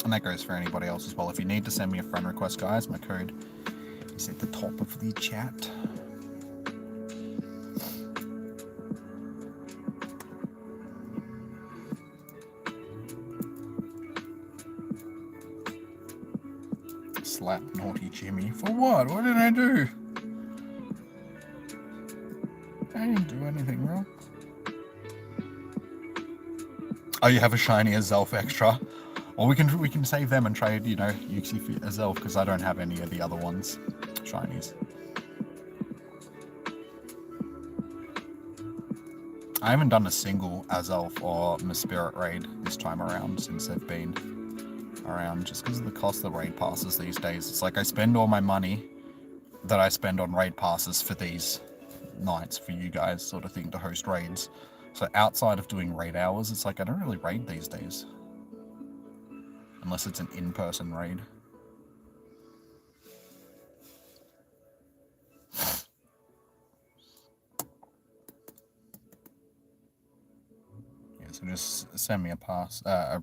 And that goes for anybody else as well. If you need to send me a friend request, guys, my code is at the top of the chat. Slap naughty Jimmy. For what? What did I do? I didn't do anything wrong. Oh, you have a shiny Azelf extra. Or we can save them and trade, you know, Uxie for Azelf, because I don't have any of the other ones. Shinies. I haven't done a single Azelf or Spirit raid this time around since they've been around, just because of the cost of the raid passes these days. It's like I spend all my money that I spend on raid passes for these nights for you guys, sort of thing, to host raids. So outside of doing raid hours, it's like I don't really raid these days. Unless it's an in-person raid. Yeah, so just send me a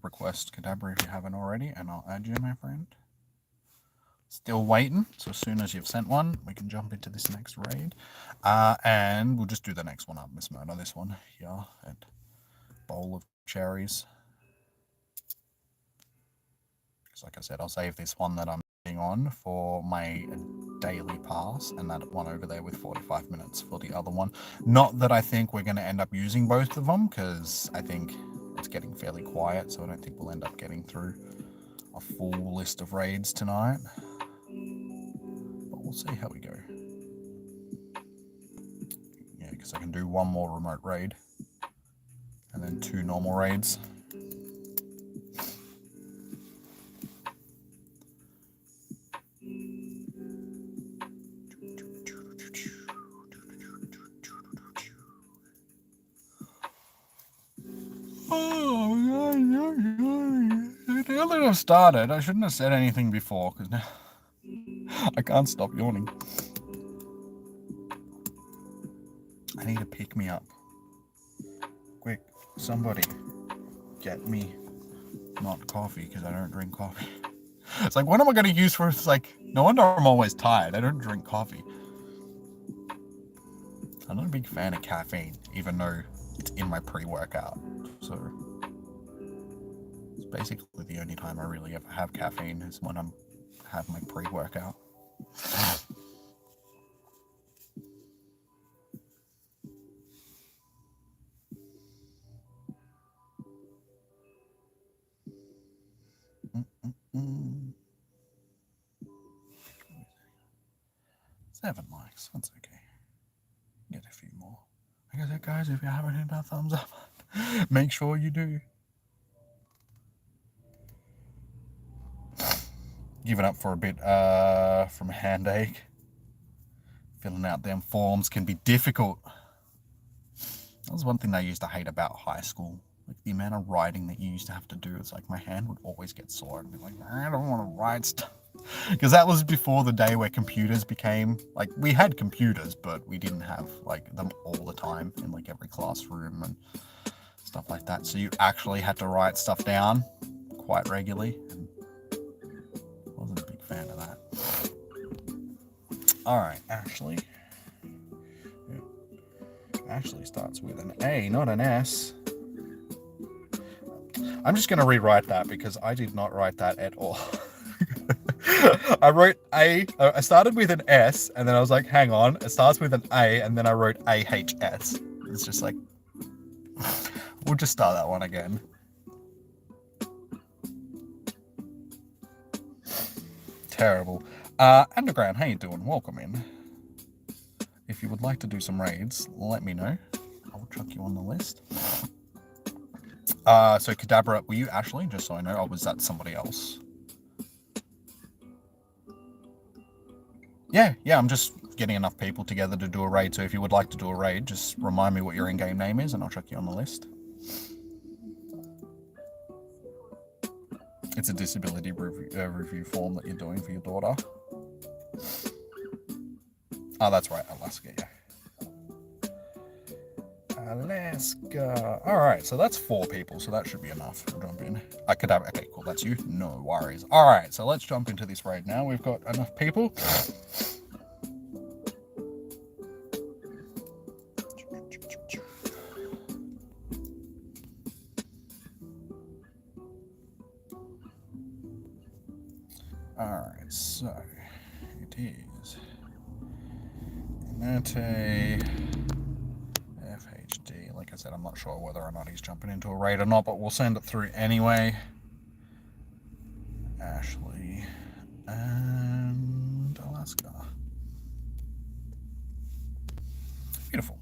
request, Kadabra, if you haven't already, and I'll add you, my friend. Still waiting, so as soon as you've sent one, we can jump into this next raid. And we'll just do the next one up, Miss Murder, this one here, at Bowl of Cherries. Because like I said, I'll save this one that I'm on for my daily pass, and that one over there with 45 minutes for the other one. Not that I think we're going to end up using both of them, because I think it's getting fairly quiet, so I don't think we'll end up getting through a full list of raids tonight. But we'll see how we go. Yeah, because I can do one more remote raid, and then 2 normal raids. Now that I've started, I shouldn't have said anything before, because now I can't stop yawning. I need to pick me up. Quick, somebody get me not coffee, because I don't drink coffee. It's like, what am I going to use for? It's like, no wonder I'm always tired. I don't drink coffee. I'm not a big fan of caffeine, even though it's in my pre-workout. So it's basically the only time I really ever have caffeine is when I'm have my pre-workout. Seven likes, that's okay. Get a few more. Like I said, guys, if you haven't hit that thumbs up, make sure you do. Give it up for a bit from a handache. Filling out them forms can be difficult. That was one thing I used to hate about high school. Like the amount of writing that you used to have to do. It's like my hand would always get sore and be like, I don't want to write stuff. Because that was before the day where computers became, like, we had computers, but we didn't have like them all the time in like every classroom and stuff like that. So you actually had to write stuff down quite regularly, and I wasn't a big fan of that. All right, Ashley. Ashley starts with an A, not an S. I'm just going to rewrite that because I did not write that at all. I wrote A, I started with an S, and then I was like, hang on, it starts with an A, and then I wrote AHS. It's just like, we'll just start that one again. Terrible. Underground, how you doing? Welcome in. If you would like to do some raids, let me know. I'll chuck you on the list. So Kadabra, were you Ashley? Just so I know, or was that somebody else? Yeah, I'm just getting enough people together to do a raid, so if you would like to do a raid, just remind me what your in-game name is and I'll chuck you on the list. It's a disability review form that you're doing for your daughter. Oh, that's right, Alaska, yeah. Alaska. Alright, so that's 4 people, so that should be enough. We'll jump in. I could have, okay, cool, that's you. No worries. Alright, so let's jump into this raid now. We've got enough people. Alright, so it is Nate I said, I'm not sure whether or not he's jumping into a raid or not, but we'll send it through anyway. Ashley and Alaska. Beautiful.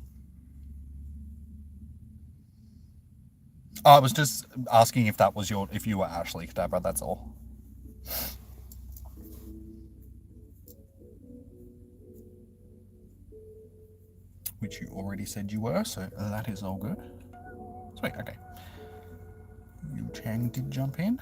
I was just asking if that was if you were Ashley, Kadabra, that's all. Which you already said you were, so that is all good. Sweet, okay. Yu Chang did jump in.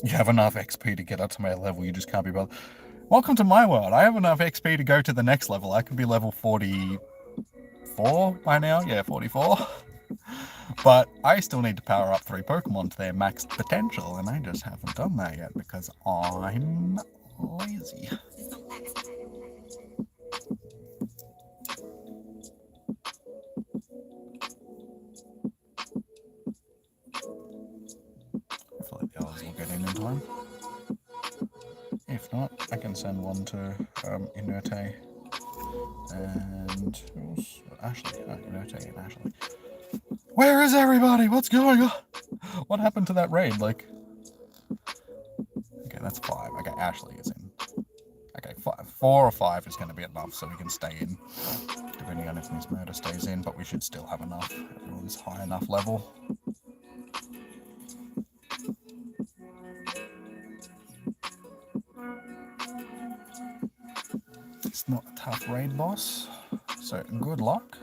You have enough XP to get up to my level, you just can't be bothered. Welcome to my world. I have enough XP to go to the next level. I could be level 44 by now. Yeah, 44. But I still need to power up 3 Pokemon to their max potential, and I just haven't done that yet because I'm lazy. Hopefully the others will get in time. If not, I can send one to Inerte and Ashley. Inerte and Ashley. Where is everybody? What's going on? What happened to that raid? Like, okay, that's 5. Okay, Ashley is in. Okay, 4 or 5 is going to be enough, so we can stay in. Depending on if Miss Murder stays in, but we should still have enough. Everyone's high enough level. It's not a tough raid boss, so good luck.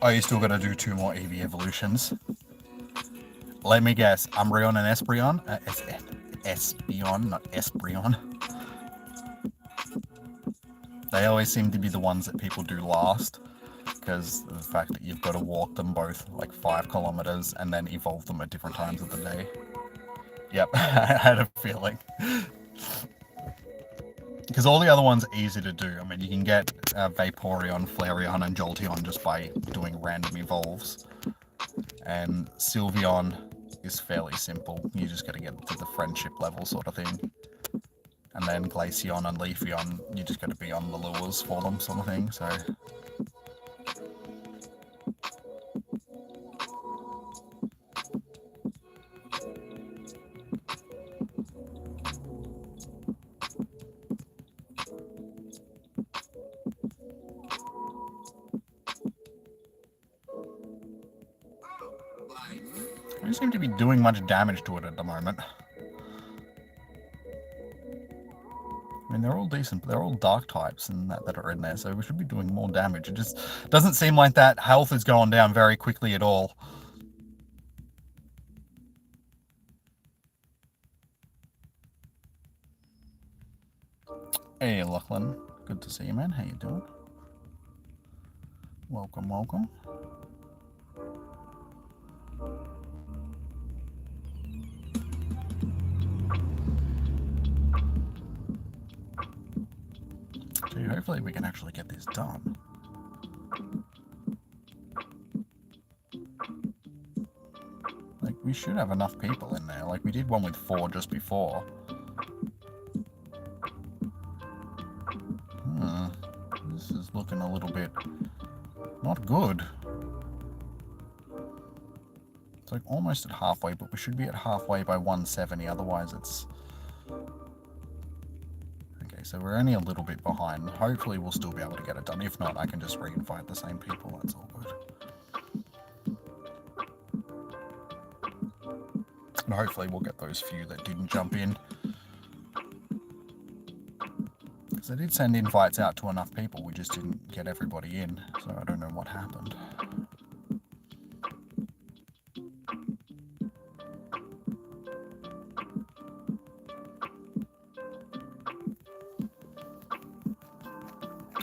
Oh, you still got to do 2 more EV evolutions. Let me guess, Umbreon and Espeon? Espeon, not Espeon. They always seem to be the ones that people do last, because of the fact that you've got to walk them both like 5 kilometers and then evolve them at different times of the day. Yep, I had a feeling. Because all the other ones are easy to do. I mean, you can get Vaporeon, Flareon, and Jolteon just by doing random evolves. And Sylveon is fairly simple. You just got to get to the friendship level sort of thing. And then Glaceon and Leafeon, you just got to be on the lures for them sort of thing, so... I don't seem to be doing much damage to it at the moment. I mean, they're all decent, but they're all dark types and that are in there, so we should be doing more damage. It just doesn't seem like that health is going down very quickly at all. Hey, Lachlan. Good to see you, man. How you doing? Welcome, welcome. So hopefully we can actually get this done. Like, we should have enough people in there. Like, we did one with 4 just before. This is looking a little bit not good. It's like almost at halfway, but we should be at halfway by 170, otherwise it's... Okay, so we're only a little bit behind. Hopefully we'll still be able to get it done. If not, I can just re-invite the same people, that's all good. And hopefully we'll get those few that didn't jump in. Because I did send invites out to enough people, we just didn't get everybody in, so I don't know what happened.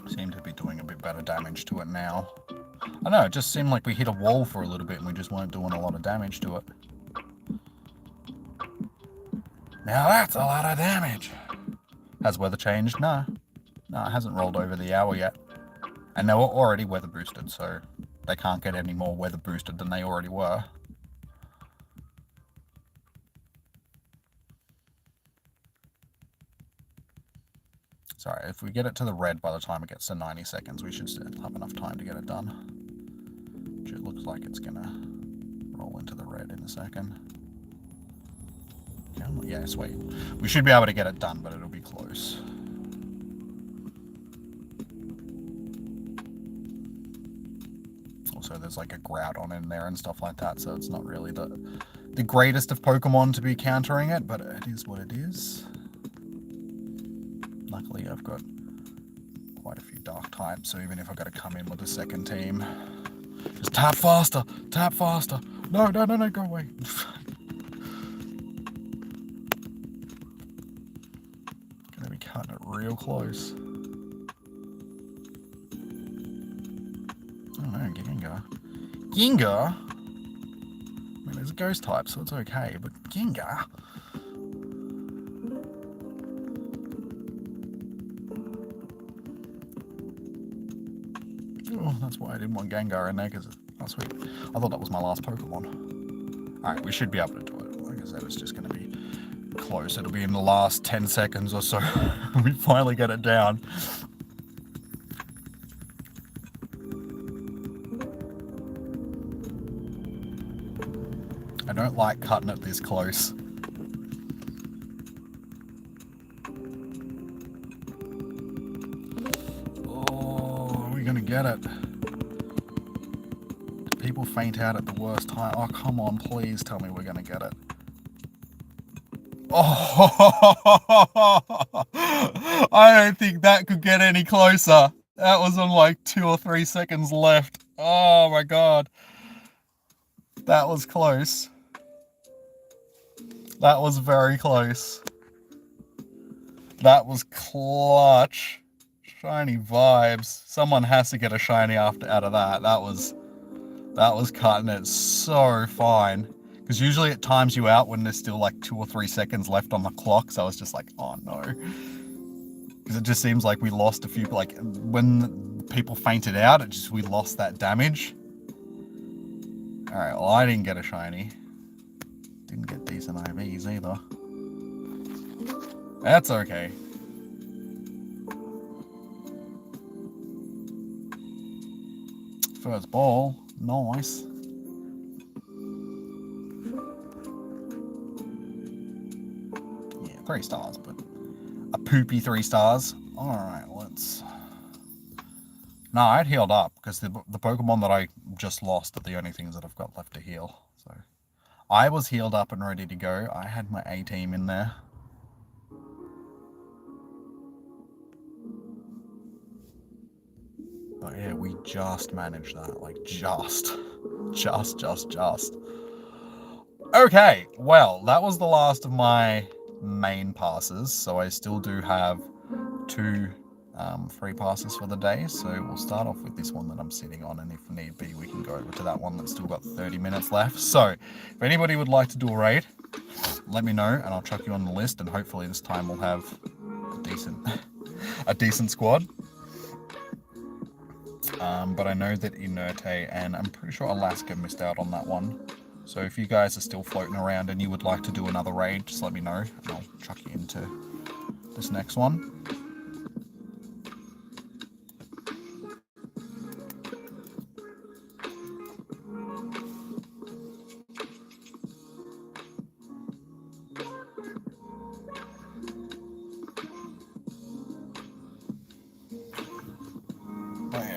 Seem to be doing a bit better damage to it now. I know, it just seemed like we hit a wall for a little bit and we just weren't doing a lot of damage to it. Now that's a lot of damage. Has weather changed? No. No, it hasn't rolled over the hour yet. And they were already weather boosted, so they can't get any more weather boosted than they already were. Sorry, if we get it to the red by the time it gets to 90 seconds, we should still have enough time to get it done. Which it looks like it's gonna roll into the red in a second. Yeah, sweet. We should be able to get it done, but it'll be close. Also, there's like a Groudon in there and stuff like that, so it's not really the greatest of Pokemon to be countering it, but it is what it is. Luckily, I've got quite a few dark types, so even if I've got to come in with a second team, just tap faster, tap faster. No, no, no, no, go away. Gonna be cutting it real close. Oh no, Gengar. Gengar? I mean, there's a ghost type, so it's okay, but Gengar? Oh, that's why I didn't want Gengar in there, because that's sweet. I thought that was my last Pokemon. Alright, we should be able to do it. Like I said, it's just going to be close. It'll be in the last 10 seconds or so. We finally get it down. I don't like cutting it this close. Gonna get it. People faint out at the worst time. Oh, come on, please tell me we're gonna get it. Oh, I don't think that could get any closer. That was on like 2 or 3 seconds left. Oh my god. That was close. That was very close. That was clutch. Shiny vibes. Someone has to get a shiny out of that. That was cutting it so fine. Because usually it times you out when there's still like 2 or 3 seconds left on the clock. So I was just like, oh no. Because it just seems like we lost a few, like when people fainted out, we lost that damage. Alright, well I didn't get a shiny. Didn't get decent IVs either. That's okay. First ball, nice. Yeah, 3 stars, but a poopy 3 stars. Alright, let's... No, I'd healed up, because the Pokemon that I just lost are the only things that I've got left to heal. So I was healed up and ready to go. I had my A-team in there. But yeah, we just managed that, like just. Okay, well, that was the last of my main passes, so I still do have 2 free passes for the day, so we'll start off with this one that I'm sitting on, and if need be, we can go over to that one that's still got 30 minutes left. So, if anybody would like to do a raid, let me know, and I'll chuck you on the list, and hopefully this time we'll have a decent squad. But I know that Inerte and I'm pretty sure Alaska missed out on that one. So if you guys are still floating around and you would like to do another raid, just let me know and I'll chuck you into this next one.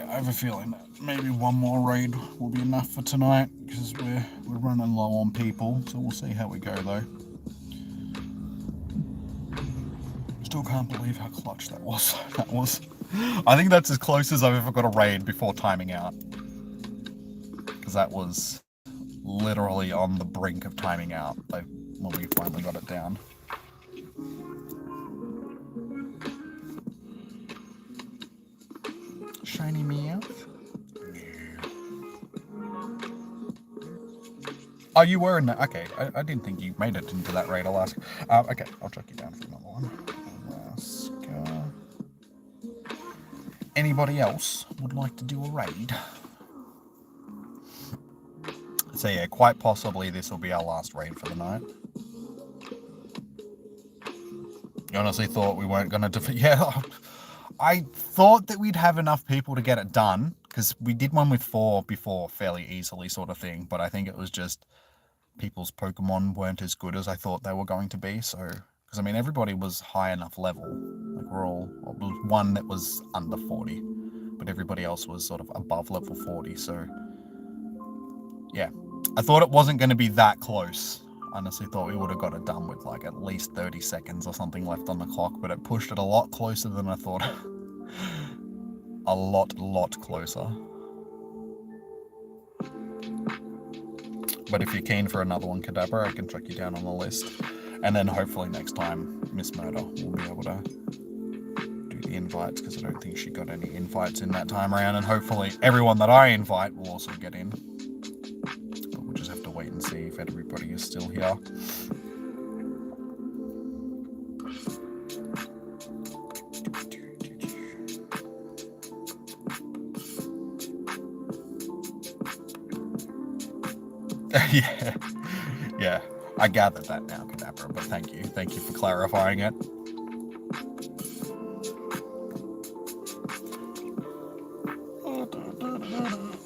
I have a feeling that maybe one more raid will be enough for tonight because we're running low on people, so we'll see how we go though. Still can't believe how clutch that was. I think that's as close as I've ever got a raid before timing out. Because that was literally on the brink of timing out when we finally got it down. Shiny Meowth. Oh, you were in that. Okay, I didn't think you made it into that raid, Alaska. Okay, I'll chuck you down for another one. Alaska. Anybody else would like to do a raid? So yeah, quite possibly this will be our last raid for the night. You honestly thought we weren't going to defeat... Yeah, I thought that we'd have enough people to get it done, because we did one with 4 before fairly easily sort of thing, but I think it was just people's Pokemon weren't as good as I thought they were going to be, so... Because, I mean, everybody was high enough level. Like, we're all... Well, there was one that was under 40, but everybody else was sort of above level 40, so... Yeah. I thought it wasn't going to be that close. Honestly thought we would have got it done with like at least 30 seconds or something left on the clock, but it pushed it a lot closer than I thought. A lot closer. But if you're keen for another one, Kadabra, I can track you down on the list. And then hopefully next time, Miss Murder will be able to do the invites, because I don't think she got any invites in that time around, and hopefully everyone that I invite will also get in. But we'll just have to wait and see if everybody is still here. Yeah, I gathered that now, Kadabra, but thank you for clarifying it.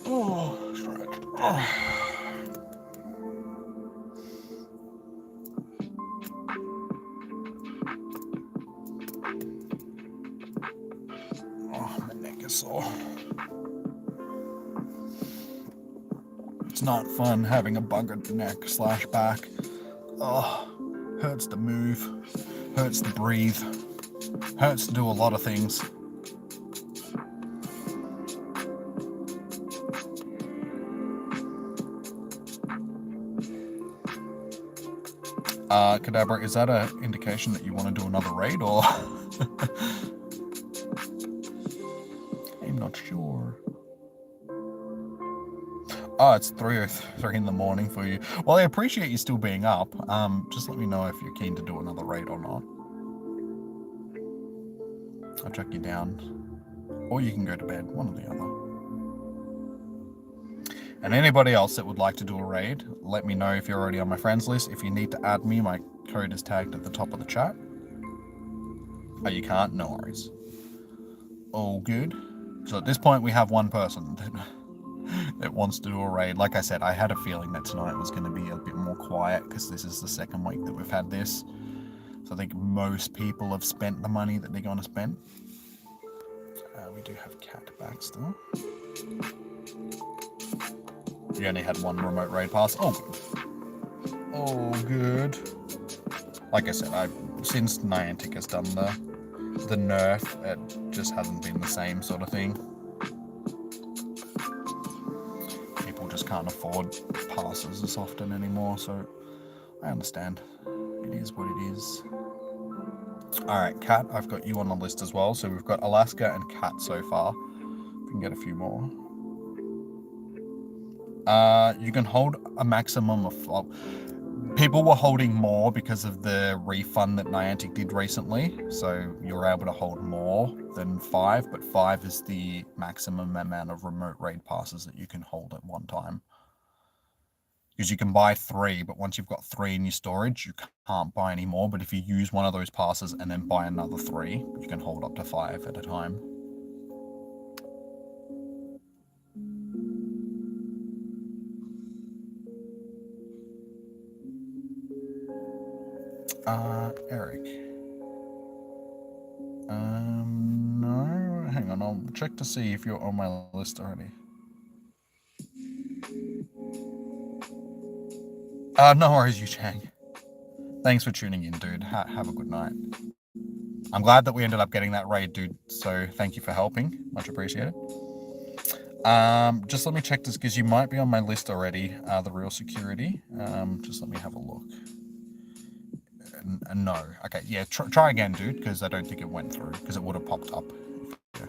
Oh, stretched. Oh, my neck is sore. It's not fun having a buggered neck / back. Oh, hurts to move, hurts to breathe, hurts to do a lot of things. Kadabra, is that an indication that you want to do another raid, or? I'm not sure. Oh, it's 3:03 in the morning for you. Well, I appreciate you still being up. Just let me know if you're keen to do another raid or not. I'll track you down. Or you can go to bed, one or the other. And anybody else that would like to do a raid, let me know if you're already on my friends list. If you need to add me, my code is tagged at the top of the chat. Oh, you can't? No worries. All good. So at this point, we have one person that wants to do a raid. Like I said, I had a feeling that tonight was going to be a bit more quiet, because this is the second week that we've had this. So I think most people have spent the money that they're going to spend. We do have Cat back still. You only had one remote raid pass. Oh, good. Oh, good. Like I said, since Niantic has done the nerf, it just hasn't been the same sort of thing. People just can't afford passes as often anymore, so I understand. It is what it is. Alright, Cat, I've got you on the list as well. So we've got Alaska and Cat so far. We can get a few more. You can hold a maximum of... Well, people were holding more because of the refund that Niantic did recently. So you're able to hold more than 5, but 5 is the maximum amount of remote raid passes that you can hold at one time. Because you can buy 3, but once you've got 3 in your storage, you can't buy any more. But if you use one of those passes and then buy another 3, you can hold up to 5 at a time. Eric. No, hang on, I'll check to see if you're on my list already. No worries, Yu Chang. Thanks for tuning in, dude. Have a good night. I'm glad that we ended up getting that raid, dude. So thank you for helping. Much appreciated. Just let me check this, because you might be on my list already, the real security. Just let me have a look. No. Okay, yeah, try again, dude, because I don't think it went through, because it would have popped up. Yeah.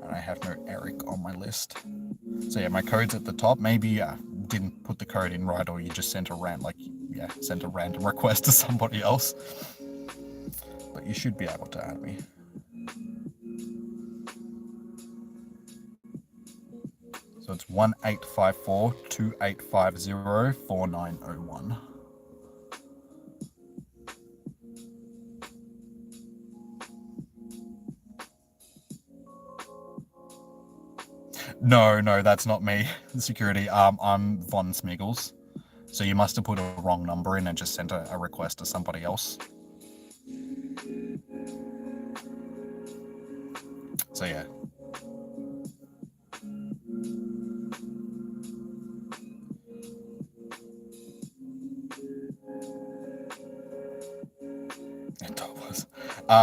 And I have no Eric on my list. So yeah, my code's at the top. Maybe didn't put the code in right, or you just sent a random request to somebody else. But you should be able to add me. So it's 1854-2850-4901. No, that's not me. Security. I'm Von Smiggles. So you must have put a wrong number in and just sent a request to somebody else. So yeah.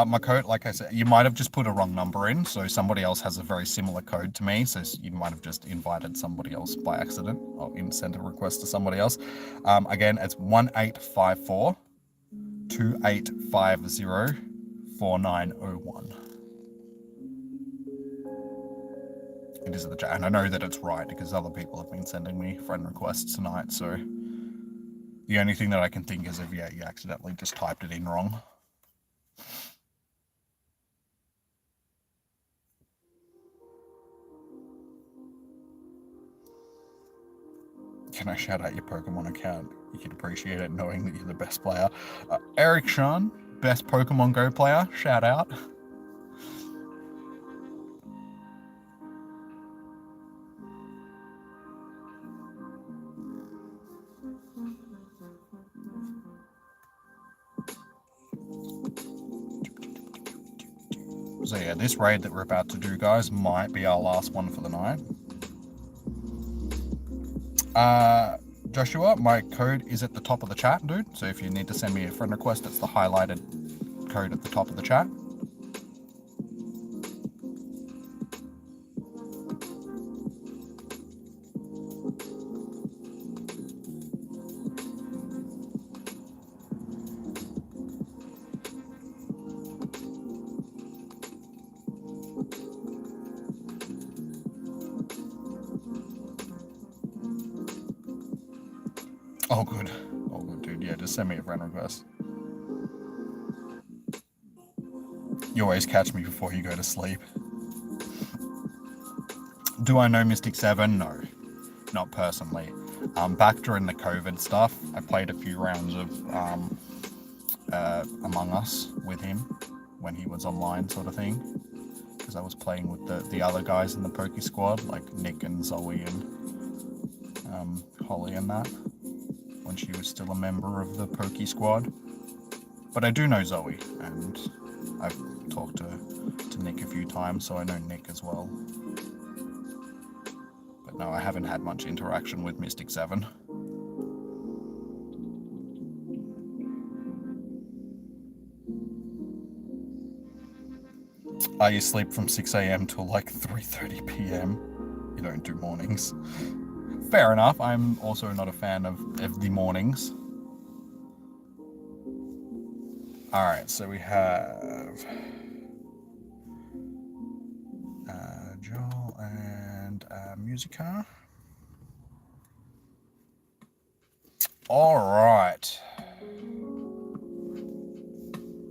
My code, like I said, you might have just put a wrong number in, so somebody else has a very similar code to me, so you might have just invited somebody else by accident, or sent a request to somebody else. Again, it's 1854-2850-4901. It is at the chat, and I know that it's right because other people have been sending me friend requests tonight, so the only thing that I can think is if, yeah, you accidentally just typed it in wrong. Can I shout out your Pokemon account? You can appreciate it knowing that you're the best player. Eric Sean, best Pokemon Go player, shout out. So yeah, this raid that we're about to do, guys, might be our last one for the night. Joshua, my code is at the top of the chat, dude. So if you need to send me a friend request, it's the highlighted code at the top of the chat. Oh, good. Oh, good, dude. Yeah, just send me a friend request. You always catch me before you go to sleep. Do I know Mystic 7? No, not personally. Back during the COVID stuff, I played a few rounds of Among Us with him when he was online, sort of thing. Because I was playing with the other guys in the Poke Squad, like Nick and Zoe and Holly and that, when she was still a member of the Poke Squad. But I do know Zoe, and I've talked to Nick a few times, so I know Nick as well. But no, I haven't had much interaction with Mystic 7. You sleep from 6 AM till like 3:30 PM. You don't do mornings. Fair enough. I'm also not a fan of the mornings. Alright, so we have Joel and Musica. Alright.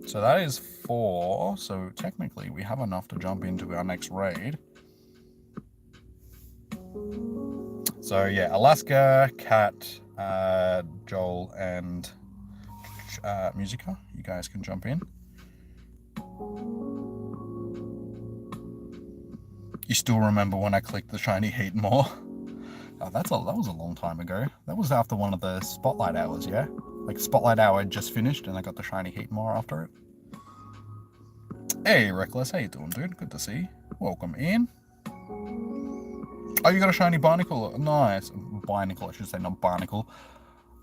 So that is 4. So technically we have enough to jump into our next raid. So yeah, Alaska, Kat, Joel, and Musica. You guys can jump in. You still remember when I clicked the shiny heat more? Oh, that was a long time ago. That was after one of the spotlight hours, yeah? Like spotlight hour had just finished and I got the shiny heat more after it. Hey Reckless, how you doing, dude? Good to see you. Welcome in. Oh, you got a shiny barnacle. Nice. Binacle, I should say, not barnacle.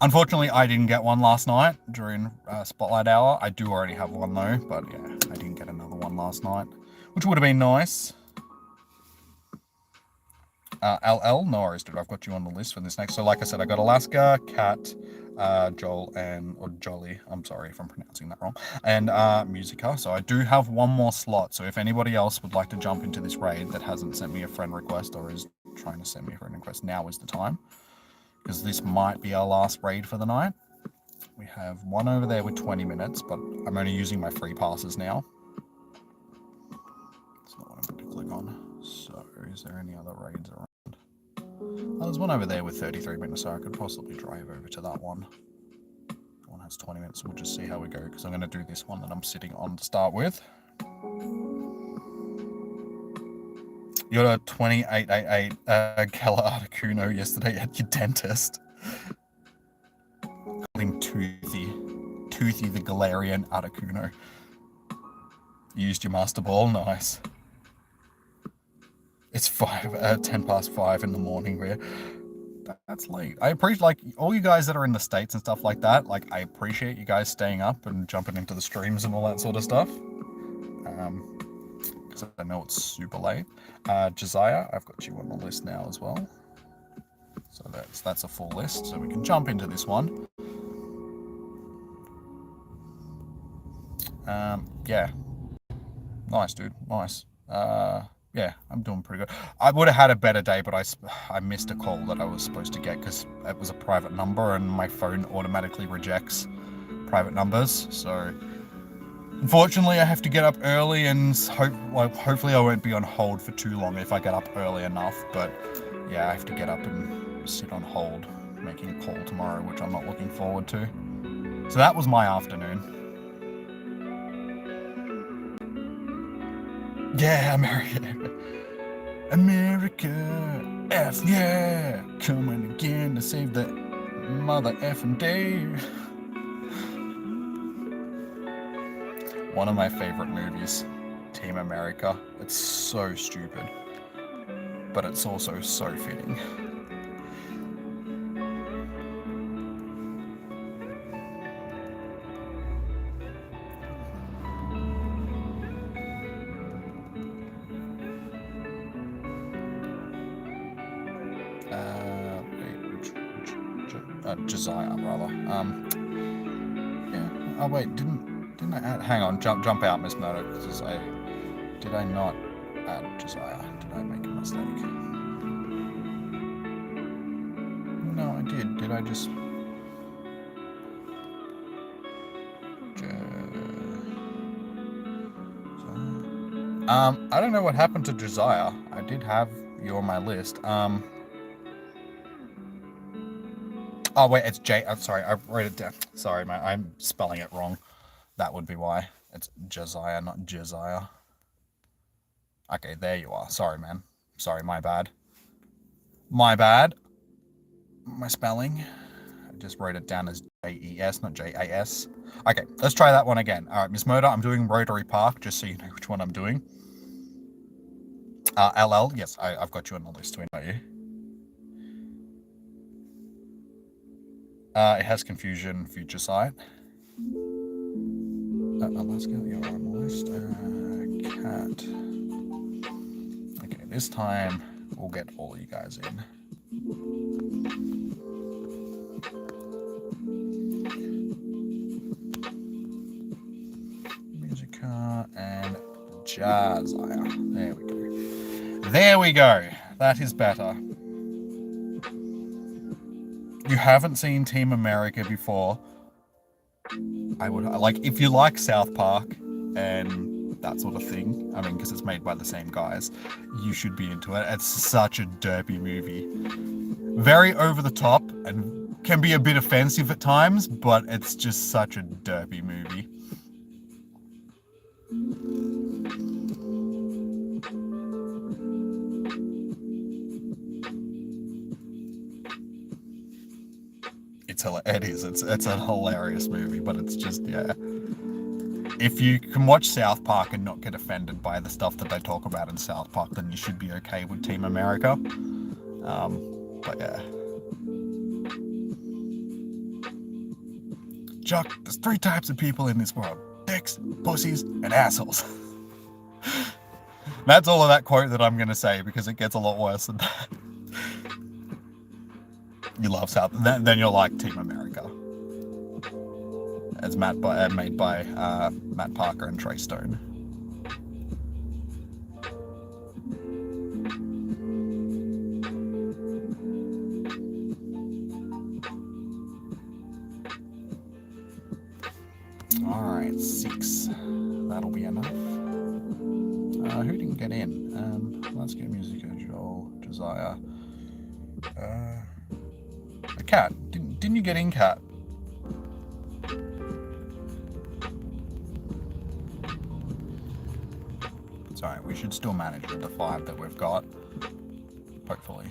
Unfortunately, I didn't get one last night during Spotlight Hour. I do already have one though, but yeah, I didn't get another one last night, which would have been nice. LL, no worries, dude. I've got you on the list for this next. So like I said, I got Alaska, Kat, Joel, or Jolly. I'm sorry if I'm pronouncing that wrong. And Musica. So I do have one more slot. So if anybody else would like to jump into this raid that hasn't sent me a friend request or is trying to send me a friend request, now is the time. Because this might be our last raid for the night. We have one over there with 20 minutes, but I'm only using my free passes now. That's not what I'm going to click on. So is there any other raids around? Oh, there's one over there with 33 minutes, so I could possibly drive over to that one. That one has 20 minutes, so we'll just see how we go, because I'm going to do this one that I'm sitting on to start with. You got a 2888 Keller Articuno yesterday at your dentist. Calling Toothy the Galarian Articuno. You used your Master Ball, nice. It's 10 past 5 in the morning, where that's late. I appreciate, like, all you guys that are in the States and stuff like that, like, I appreciate you guys staying up and jumping into the streams and all that sort of stuff. Because I know it's super late. Josiah, I've got you on the list now as well. So that's a full list, so we can jump into this one. Yeah. Nice, dude. Nice. Yeah, I'm doing pretty good. I would have had a better day, but I missed a call that I was supposed to get because it was a private number and my phone automatically rejects private numbers. So unfortunately, I have to get up early and hopefully I won't be on hold for too long if I get up early enough. But yeah, I have to get up and sit on hold, making a call tomorrow, which I'm not looking forward to. So that was my afternoon. Yeah, America, F yeah, coming again to save the mother effing day. One of my favorite movies, Team America. It's so stupid, but it's also so fitting. Josiah, rather. Yeah. Oh wait, didn't I add? Hang on, jump out, Miss Murdoch. Did I not add Josiah? Did I make a mistake? No, I did. Did I just? I don't know what happened to Josiah. I did have you on my list. Oh wait, it's J. I'm sorry, I wrote it down. Sorry, mate, I'm spelling it wrong. That would be why. It's Josiah, not Josiah. Okay, there you are. Sorry, man. Sorry, my bad. My bad. My spelling. I just wrote it down as J-E-S, not J-A-S. Okay, let's try that one again. All right, Miss Murder, I'm doing Rotary Park, just so you know which one I'm doing. LL, yes, I've got you on the list to invite you. It has Confusion, Future Sight. Alaska, you're on the list. Cat. Okay, this time we'll get all you guys in. Musica and Jazia. There we go. There we go. That is better. You haven't seen Team America before, I would like, if you like South Park and that sort of thing, I mean, because it's made by the same guys, you should be into it. It's such a derpy movie. Very over the top and can be a bit offensive at times, but it's just such a derpy movie. It is. It's a hilarious movie, but it's just, yeah. If you can watch South Park and not get offended by the stuff that they talk about in South Park, then you should be okay with Team America. But yeah. Chuck, there's 3 types of people in this world: dicks, pussies, and assholes. That's all of that quote that I'm going to say, because it gets a lot worse than that. You love South, then you'll like Team America. It's made by Matt Parker and Trey Stone. All right, 6. That'll be enough. Who didn't get in? Let's get Musica, Joel, Josiah. A cat. Didn't you get in, cat? Sorry, we should still manage with the 5 that we've got. Hopefully.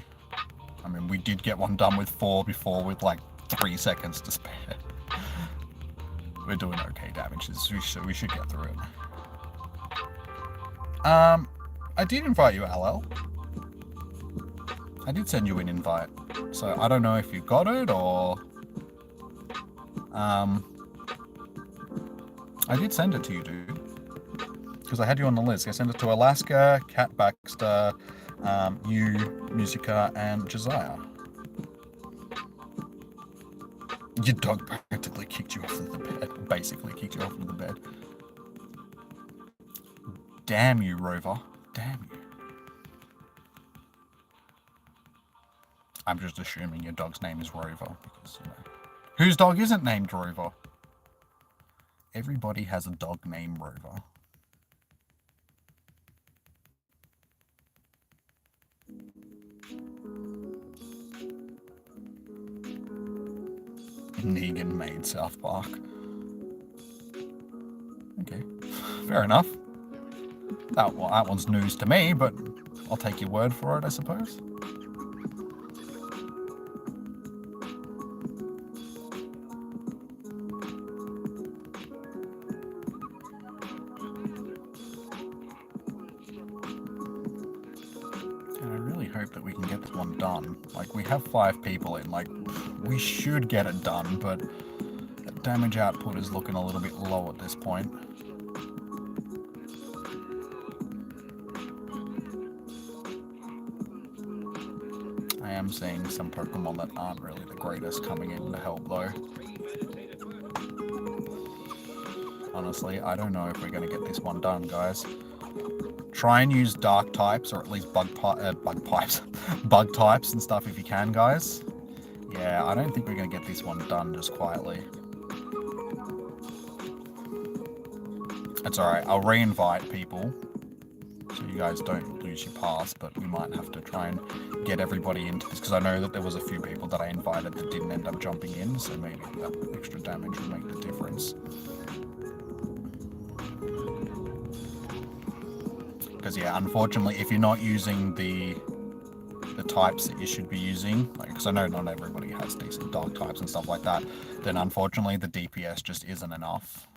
I mean, we did get one done with 4 before with like 3 seconds to spare. We're doing okay damage, so we should get through it. I did invite you, LL. I did send you an invite. So I don't know if you got it or... I did send it to you, dude. Because I had you on the list. I sent it to Alaska, Cat Baxter, you, Musica, and Josiah. Your dog practically kicked you off of the bed. Basically kicked you off of the bed. Damn you, Rover. Damn you. I'm just assuming your dog's name is Rover, because, you know. Whose dog isn't named Rover? Everybody has a dog named Rover. Negan made South Park. Okay, fair enough. That one's news to me, but I'll take your word for it, I suppose. And I really hope that we can get this one done. Like, we have 5 people in, like, we should get it done, but the damage output is looking a little bit low at this point. I am seeing some Pokemon that aren't really the greatest coming in to help, though. Honestly, I don't know if we're going to get this one done, guys. Try and use dark types, or at least bug types and stuff if you can, guys. Yeah, I don't think we're going to get this one done just quietly. It's alright, I'll re-invite people, so you guys don't lose your pass, but we might have to try and get everybody into this, because I know that there was a few people that I invited that didn't end up jumping in, so maybe that extra damage will make the difference. Because yeah, unfortunately, if you're not using the types that you should be using, like, because I know not everybody has decent dog types and stuff like that, then unfortunately the DPS just isn't enough.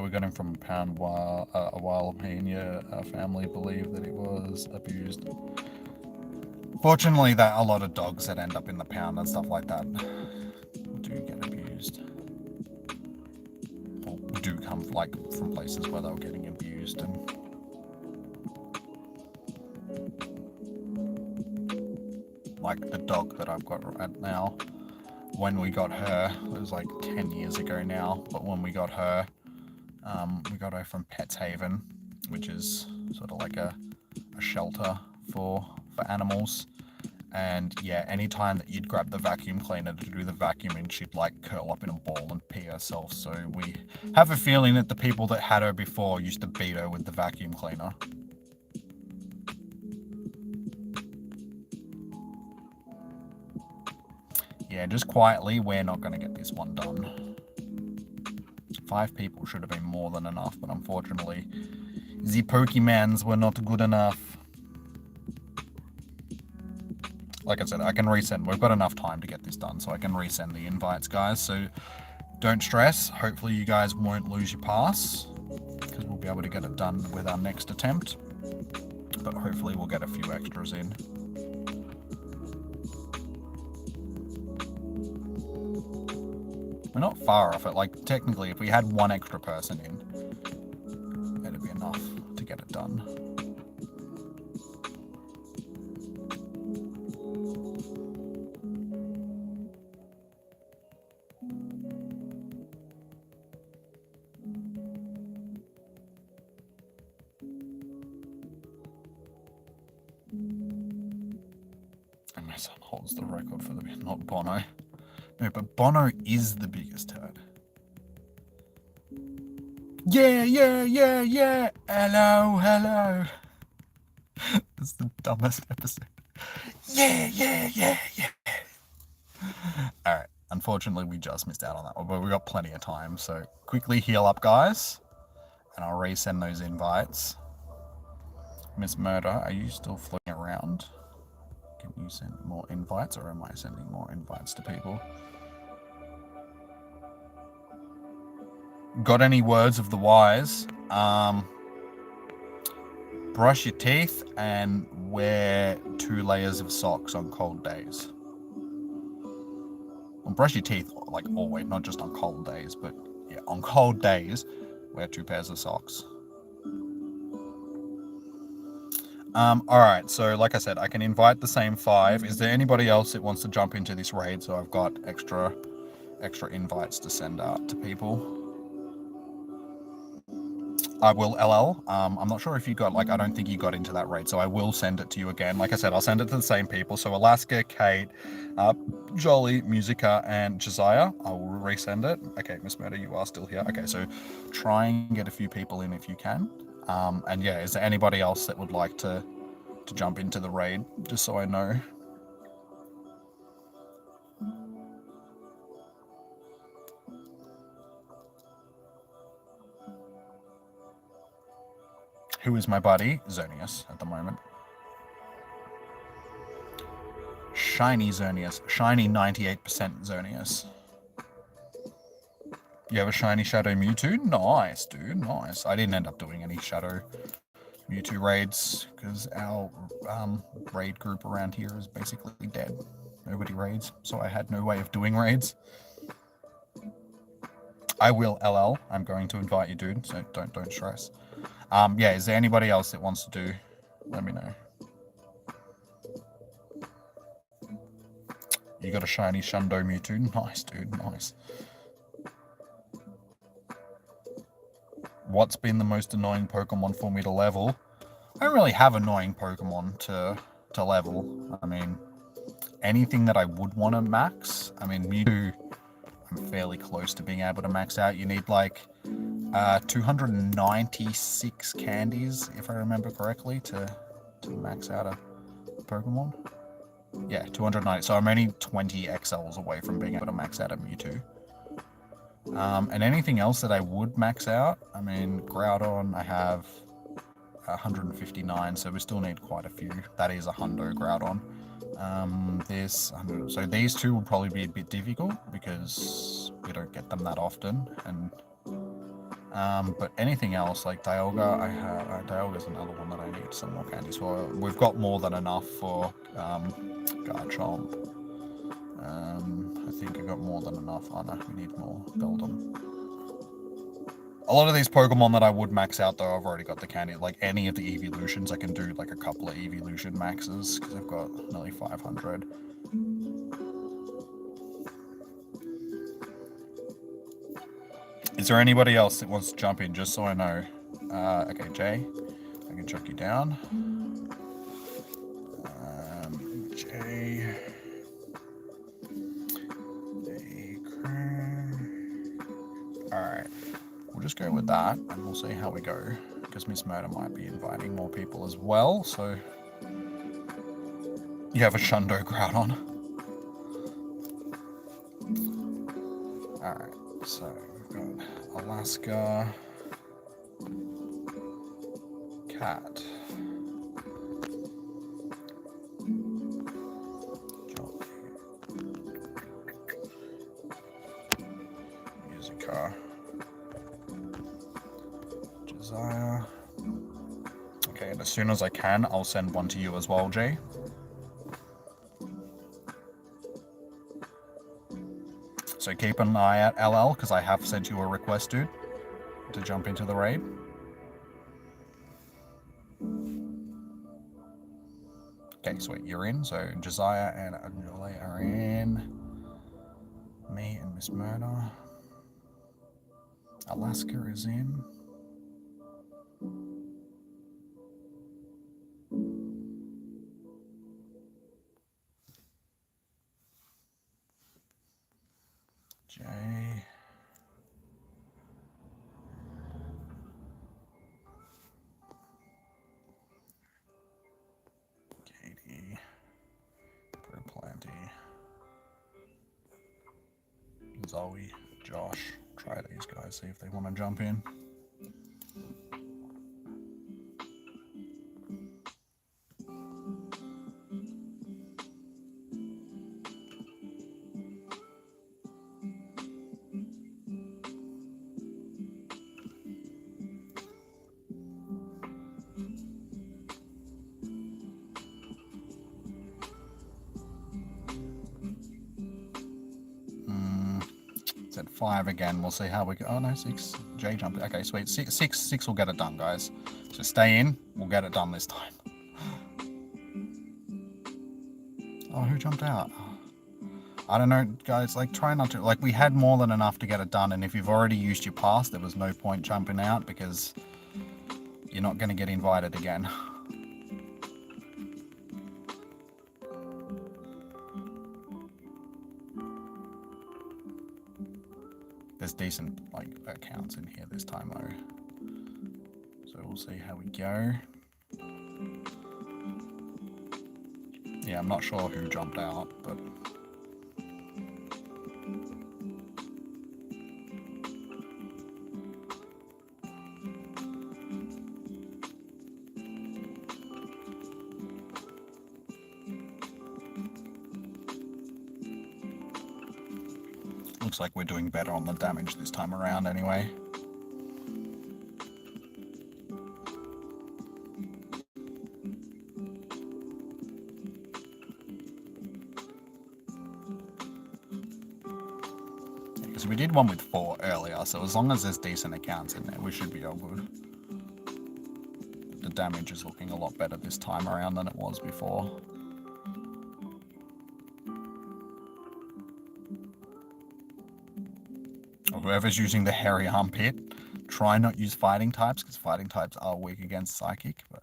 We got him from a pound a while. Me and your family believe that it was abused. Fortunately, that a lot of dogs that end up in the pound and stuff like that do get abused. Or do come like from places where they were getting abused. And like the dog that I've got right now, when we got her, it was like 10 years ago now, but when we got her from Pets Haven, which is sort of like a shelter for animals. And yeah, anytime that you'd grab the vacuum cleaner to do the vacuuming, she'd like curl up in a ball and pee herself. So we have a feeling that the people that had her before used to beat her with the vacuum cleaner. Yeah, just quietly, we're not going to get this one done. 5 people should have been more than enough, but unfortunately, the Pokemons were not good enough. Like I said, I can resend. We've got enough time to get this done, so I can resend the invites, guys. So don't stress. Hopefully you guys won't lose your pass, because we'll be able to get it done with our next attempt. But hopefully we'll get a few extras in. We're not far off it. Like, technically, if we had one extra person in, it'd be enough to get it done. And my son holds the record for the not Bono. No, but Bono is the biggest turd. Yeah, yeah, yeah, yeah. Hello, hello. It's the dumbest episode. Yeah, yeah, yeah, yeah. All right. Unfortunately, we just missed out on that one, but we got plenty of time. So quickly heal up, guys, and I'll resend those invites. Miss Murder, are you still floating around? Can you send more invites, or am I sending more invites to people? Got any words of the wise? Brush your teeth and wear 2 layers of socks on cold days. Well, brush your teeth like always, not just on cold days, but yeah, on cold days, wear 2 pairs of socks. All right, so like I said, I can invite the same 5. Is there anybody else that wants to jump into this raid? So I've got extra invites to send out to people. I will LL. I'm not sure if you got, like, I don't think you got into that raid, so I will send it to you again. Like I said, I'll send it to the same people. So Alaska, Kate, Jolly, Musica, and Josiah. I will resend it. Okay, Miss Murder, you are still here. Okay, so try and get a few people in if you can. And yeah, is there anybody else that would like to jump into the raid, just so I know? Who is my buddy? Xerneas at the moment. Shiny Xerneas. Shiny 98% Xerneas. You have a shiny Shadow Mewtwo? Nice, dude. Nice. I didn't end up doing any Shadow Mewtwo raids because our raid group around here is basically dead. Nobody raids, so I had no way of doing raids. I will LL. I'm going to invite you, dude, so don't stress. Yeah, is there anybody else that wants to do? Let me know. You got a shiny Shundo Mewtwo? Nice, dude. Nice. What's been the most annoying Pokemon for me to level? I don't really have annoying Pokemon to level. I mean, anything that I would want to max. I mean, Mewtwo, I'm fairly close to being able to max out. You need like 296 candies, if I remember correctly, to max out a Pokemon. Yeah, 290. So I'm only 20 XLs away from being able to max out a Mewtwo. And anything else that I would max out, I mean, Groudon, I have 159, so we still need quite a few. That is a Hundo Groudon. So these 2 will probably be a bit difficult because we don't get them that often. And but anything else like Dialga, Dialga's another one that I need some more candies for. We've got more than enough for Garchomp. I think I got more than enough. Oh no, we need more. Beldum. A lot of these Pokemon that I would max out, though, I've already got the candy. Like, any of the evolutions, I can do, like, a couple of evolution maxes, because I've got nearly 500. Is there anybody else that wants to jump in, just so I know? Okay, Jay, I can chuck you down. Jay... Alright. We'll just go with that, and we'll see how we go. Because Miss Murder might be inviting more people as well, so... You have a Shundo Groudon. Alright, so we've got Alaska... Cat... Joby... Musica... Josiah... Okay, and as soon as I can, I'll send one to you as well, Jay. So keep an eye out, LL, because I have sent you a request, dude, to jump into the raid. Okay, sweet, you're in. So Josiah and Anjali are in. Me and Miss Murder. Alaska is in. Jay. Zoe, Josh, try these guys, see if they want to jump in. It's at 5 again. We'll see how we go. Oh no, 6. J jumped. Okay, sweet. Six will get it done, guys. So stay in. We'll get it done this time. Oh, who jumped out? I don't know, guys. Like, try not to. Like, we had more than enough to get it done, and if you've already used your pass, there was no point jumping out because you're not going to get invited again. There's decent, like, accounts in here this time, though. So we'll see how we go. Yeah, I'm not sure who jumped out, but... Looks like we're doing better on the damage this time around anyway. Because we did one with 4 earlier, so as long as there's decent accounts in there, we should be all good. The damage is looking a lot better this time around than it was before. Whoever's using the hairy armpit, try not use fighting types, because fighting types are weak against psychic, but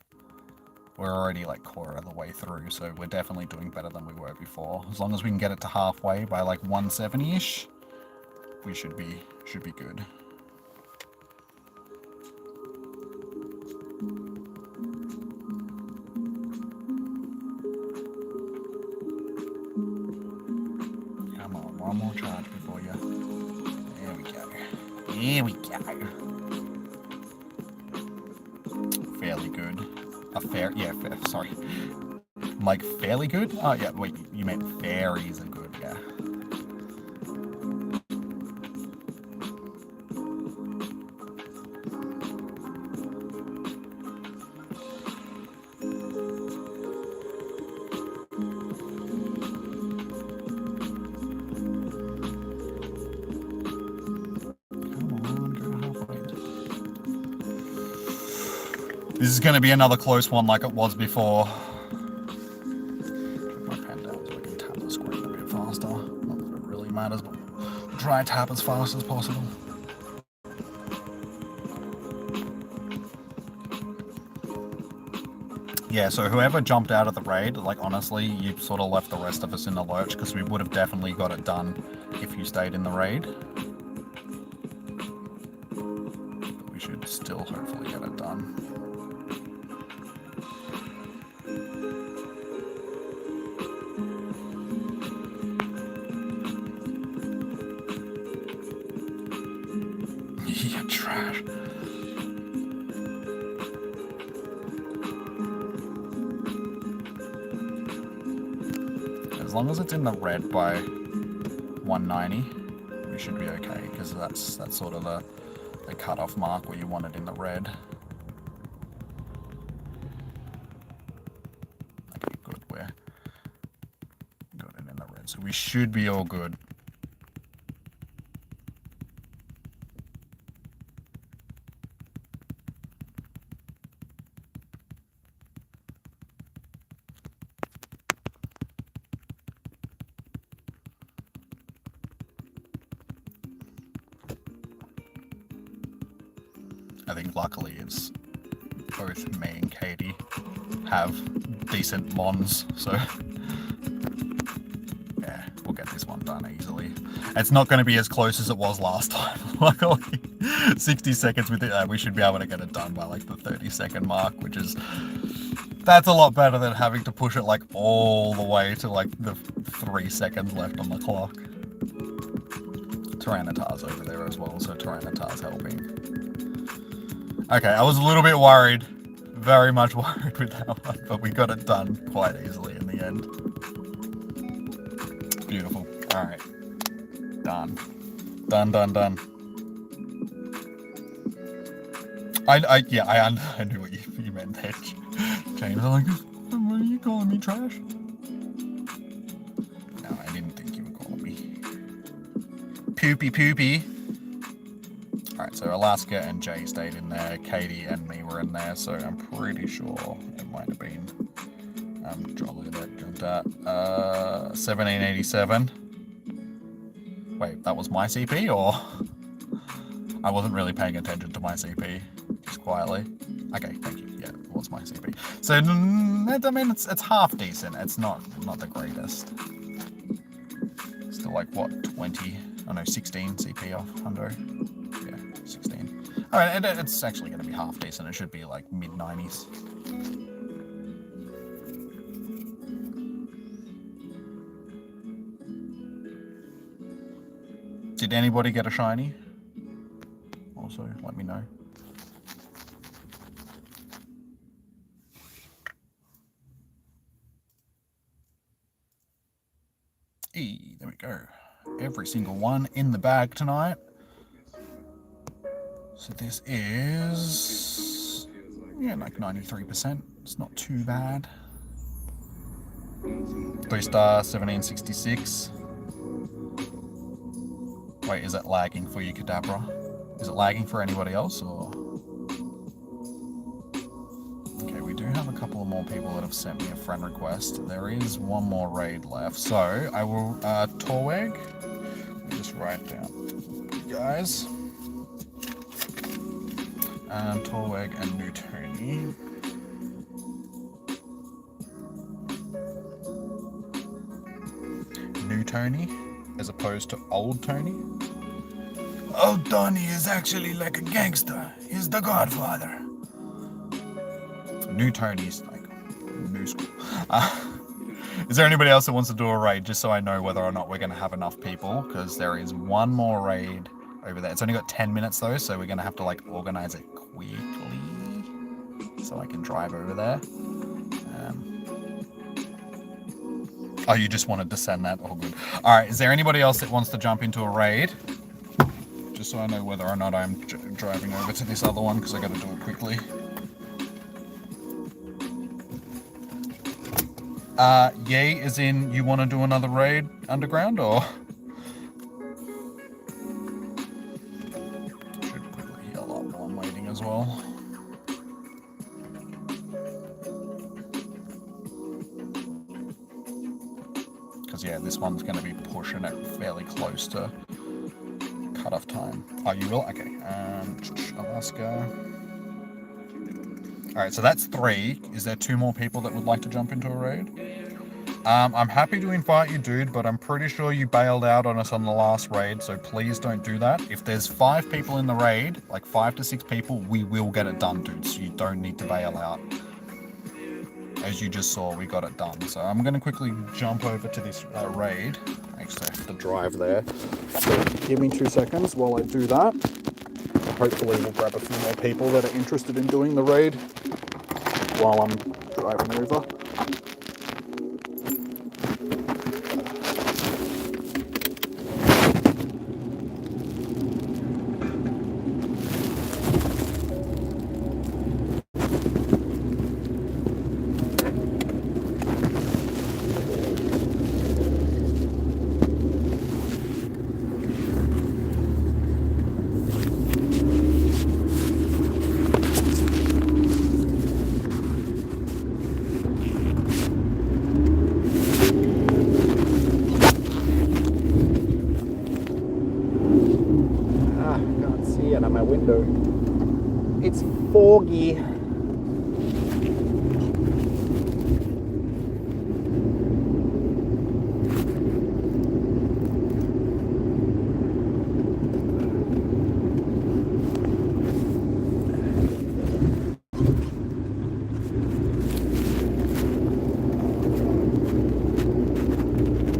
we're already like quarter of the way through, so we're definitely doing better than we were before. As long as we can get it to halfway by like 170-ish, we should be good. Come on, one more charge before you. There we go. Here we go. Fairly good. Sorry. Like, fairly good? Oh, yeah, wait, you meant fairies are good, yeah. This is going to be another close one like it was before. Put my pen down so I can tap the screen a bit faster. Not that it really matters, but try and tap as fast as possible. Yeah, so whoever jumped out of the raid, like honestly, you sort of left the rest of us in the lurch because we would have definitely got it done if you stayed in the raid. But we should still hopefully get it done. Yeah, trash. As long as it's in the red by 190, we should be okay, because that's sort of the cutoff mark where you want it in the red. Okay, good, we're got it in the red, so we should be all good. I think luckily it's both me and Katie have decent mons, so yeah, we'll get this one done easily. It's not going to be as close as it was last time. Luckily, 60 seconds with it, we should be able to get it done by like the 30-second mark, which is, that's a lot better than having to push it like all the way to like the 3 seconds left on the clock. To Tyranitar's over there as well, so Tyranitar's helping. Okay, I was a little bit worried. Very much worried with that one, but we got it done quite easily in the end. Beautiful. Alright. Done. Done. I knew what you meant there, James. I'm like, are you calling me trash? No, I didn't think you were calling me poopy. Alright, so Alaska and Jay stayed in there, Katie and me were in there, so I'm pretty sure it might have been Jolly that jumped at 1787. Wait, that was my CP, or I wasn't really paying attention to my CP, just quietly. Okay, thank you. Yeah, it was my CP. So I mean, it's half decent. It's not the greatest. Still like what, 20? Oh no, 16 CP off Hundo. Yeah, 16. All right, it's actually going to be half decent. It should be like mid 90s. Did anybody get a shiny? Also, let me know. There we go. Every single one in the bag tonight. So this is, yeah, like 93%. It's not too bad. 3-star, 1766. Wait, is it lagging for you, Kadabra? Is it lagging for anybody else, or? Okay, we do have a couple of more people that have sent me a friend request. There is one more raid left, so I will, Torweg. Let me just write down, you guys. Torweg and New Tony. New Tony, as opposed to Old Tony. Old Tony is actually like a gangster. He's the Godfather. New Tony's like new school. Is there anybody else that wants to do a raid, just so I know whether or not we're going to have enough people? Because there is one more raid over there. It's only got 10 minutes though, so we're going to have to like organize it quickly so I can drive over there. Oh, you just wanted to send that? Oh, good. All right, is there anybody else that wants to jump into a raid? Just so I know whether or not I'm driving over to this other one, because I got to do it quickly. Yay, as in you want to do another raid underground, or? Should quickly heal up while I'm waiting as well. Because yeah, this one's going to be pushing it fairly close to cutoff time. Oh, you will? Okay. Alaska. Alright, so that's 3. Is there 2 more people that would like to jump into a raid? I'm happy to invite you, dude, but I'm pretty sure you bailed out on us on the last raid, so please don't do that. If there's 5 people in the raid, like 5 to 6 people, we will get it done, dude, so you don't need to bail out. As you just saw, we got it done. So I'm going to quickly jump over to this raid. Actually, I have to drive there. So give me 2 seconds while I do that. Hopefully we'll grab a few more people that are interested in doing the raid while I'm driving over. It's foggy.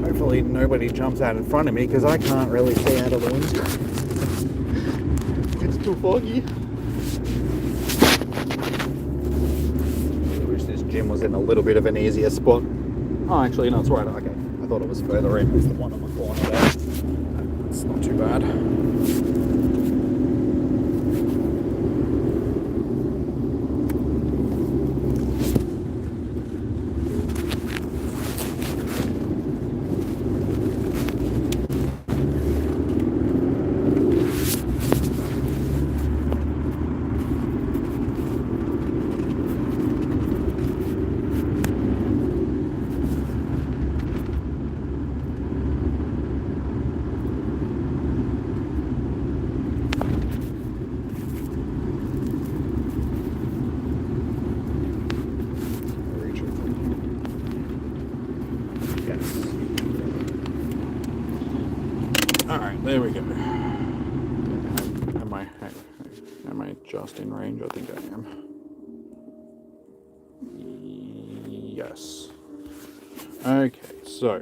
Hopefully hopefully nobody jumps out in front of me because I can't really see out of the windscreen. It's too foggy. I wish this gym was in a little bit of an easier spot. Oh, actually, no, it's right. Okay, I thought it was further in. It's the one on the corner there. It's not too bad. Alright, there we go. Am I just in range? I think I am. Yes. Okay, so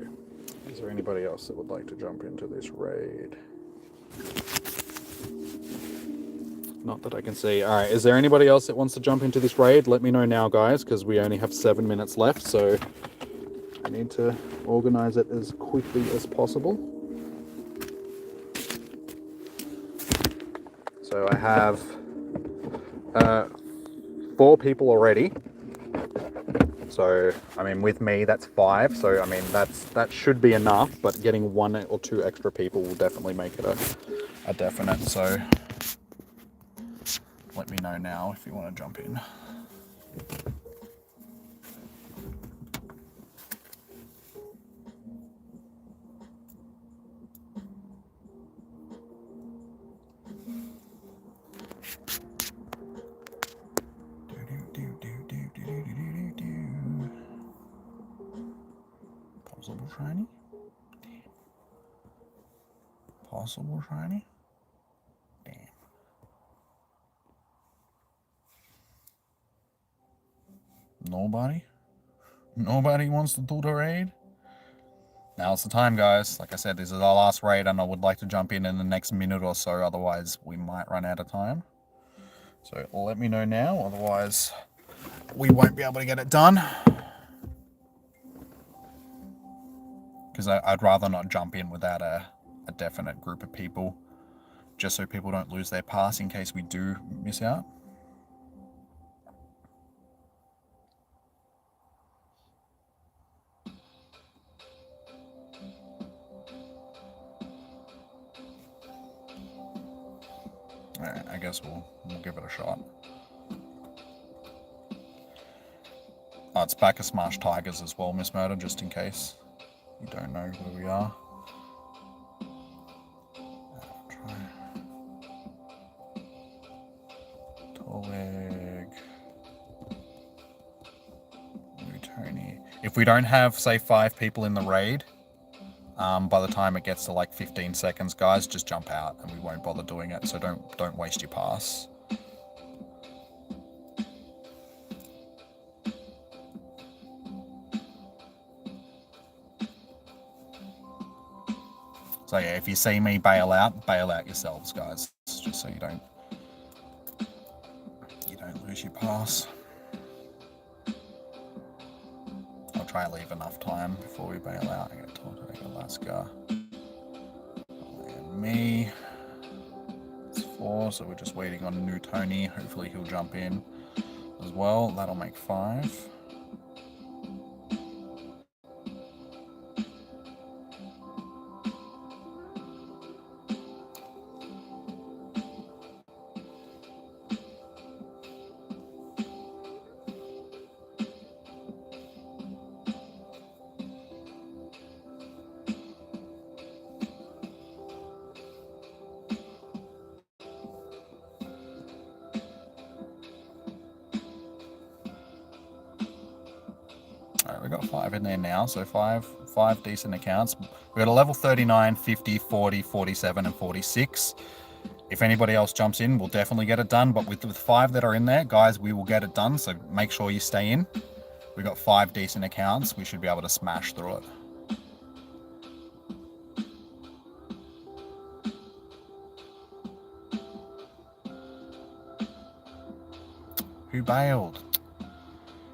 is there anybody else that would like to jump into this raid? Not that I can see. Alright, is there anybody else that wants to jump into this raid? Let me know now, guys, because we only have 7 minutes left, so I need to organize it as quickly as possible. So I have 4 people already. So, I mean, with me, that's 5. So, I mean, that should be enough. But getting 1 or 2 extra people will definitely make it a definite. So, let me know now if you want to jump in. Possible shiny? Damn. Possible shiny? Damn. Nobody? Nobody wants to do the raid? Now's the time, guys. Like I said, this is our last raid and I would like to jump in the next minute or so, otherwise we might run out of time. So let me know now, otherwise we won't be able to get it done. Because I'd rather not jump in without a definite group of people, just so people don't lose their pass in case we do miss out. Alright, I guess we'll give it a shot. Oh, it's back of Smash Tigers as well, Miss Murder, just in case you don't know where we are. I'll try. Toleg. Tony. If we don't have, say, 5 people in the raid, by the time it gets to like 15 seconds, guys, just jump out and we won't bother doing it. So don't waste your pass. So yeah, if you see me bail out yourselves, guys, just so you don't lose your pass. I'll try and leave enough time before we bail out. I get told to Alaska. And me. It's 4, so we're just waiting on new Tony. Hopefully he'll jump in as well. That'll make 5. Alright, we've got 5 in there now, so 5 decent accounts. We've got a level 39, 50, 40, 47, and 46. If anybody else jumps in, we'll definitely get it done, but with 5 that are in there, guys, we will get it done, so make sure you stay in. We've got 5 decent accounts. We should be able to smash through it. Who bailed?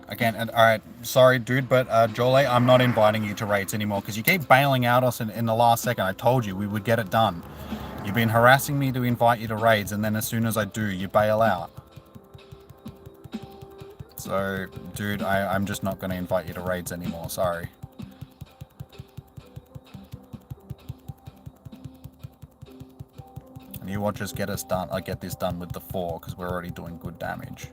Again, alright, sorry dude, but Jole, I'm not inviting you to raids anymore because you keep bailing out us in the last second. I told you we would get it done. You've been harassing me to invite you to raids, and then as soon as I do, you bail out. So, dude, I'm just not going to invite you to raids anymore, sorry. And you watch us get us done. I get this done with the 4 because we're already doing good damage.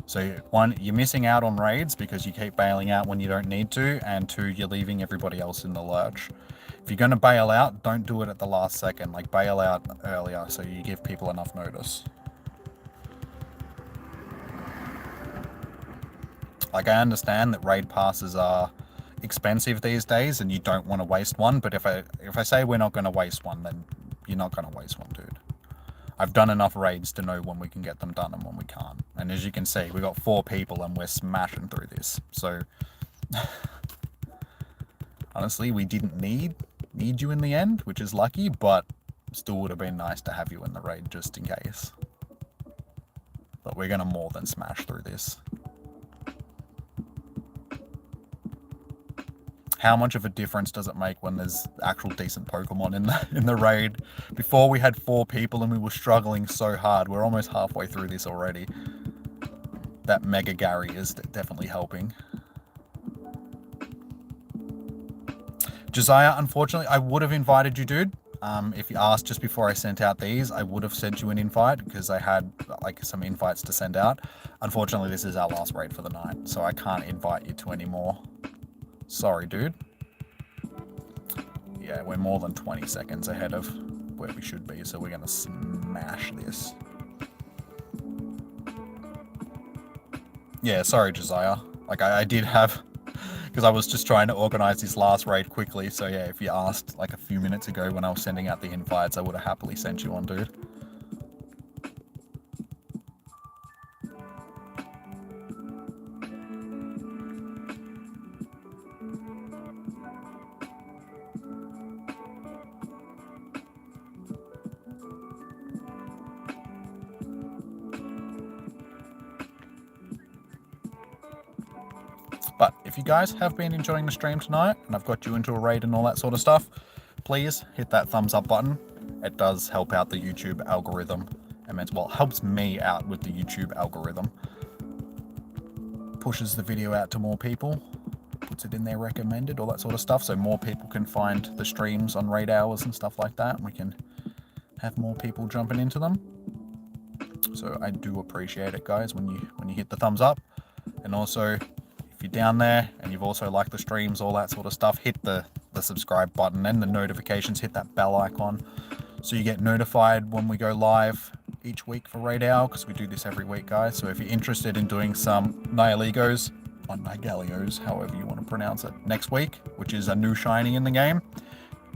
So 1, you're missing out on raids because you keep bailing out when you don't need to, and 2, you're leaving everybody else in the lurch. If you're going to bail out, don't do it at the last second. Like, bail out earlier so you give people enough notice. Like, I understand that raid passes are expensive these days and you don't want to waste one, but if I say we're not going to waste one, then you're not going to waste one, dude. I've done enough raids to know when we can get them done and when we can't. And as you can see, we got 4 people and we're smashing through this. So, honestly, we didn't need you in the end, which is lucky, but still would have been nice to have you in the raid just in case. But we're going to more than smash through this. How much of a difference does it make when there's actual decent Pokemon in the raid? Before we had 4 people and we were struggling so hard. We're almost halfway through this already. That Mega Gary is definitely helping. Josiah, unfortunately, I would have invited you, dude. If you asked just before I sent out these, I would have sent you an invite because I had like some invites to send out. Unfortunately, this is our last raid for the night, so I can't invite you to any more. Sorry, dude. Yeah, we're more than 20 seconds ahead of where we should be, so we're going to smash this. Yeah, sorry, Josiah. Like, I did have... Because I was just trying to organize this last raid quickly, so yeah, if you asked like a few minutes ago when I was sending out the invites, I would have happily sent you one, dude. But if you guys have been enjoying the stream tonight, and I've got you into a raid and all that sort of stuff, please hit that thumbs up button. It does help out the YouTube algorithm. Well, it helps me out with the YouTube algorithm. Pushes the video out to more people, puts it in their recommended, all that sort of stuff, so more people can find the streams on raid hours and stuff like that, and we can have more people jumping into them. So I do appreciate it, guys, when you hit the thumbs up. And also, if you're down there and you've also liked the streams, all that sort of stuff, hit the subscribe button and the notifications, hit that bell icon so you get notified when we go live each week for Raid Hour, because we do this every week, guys. So if you're interested in doing some Nihiligos, or Nigalios, however you want to pronounce it, next week, which is a new shiny in the game,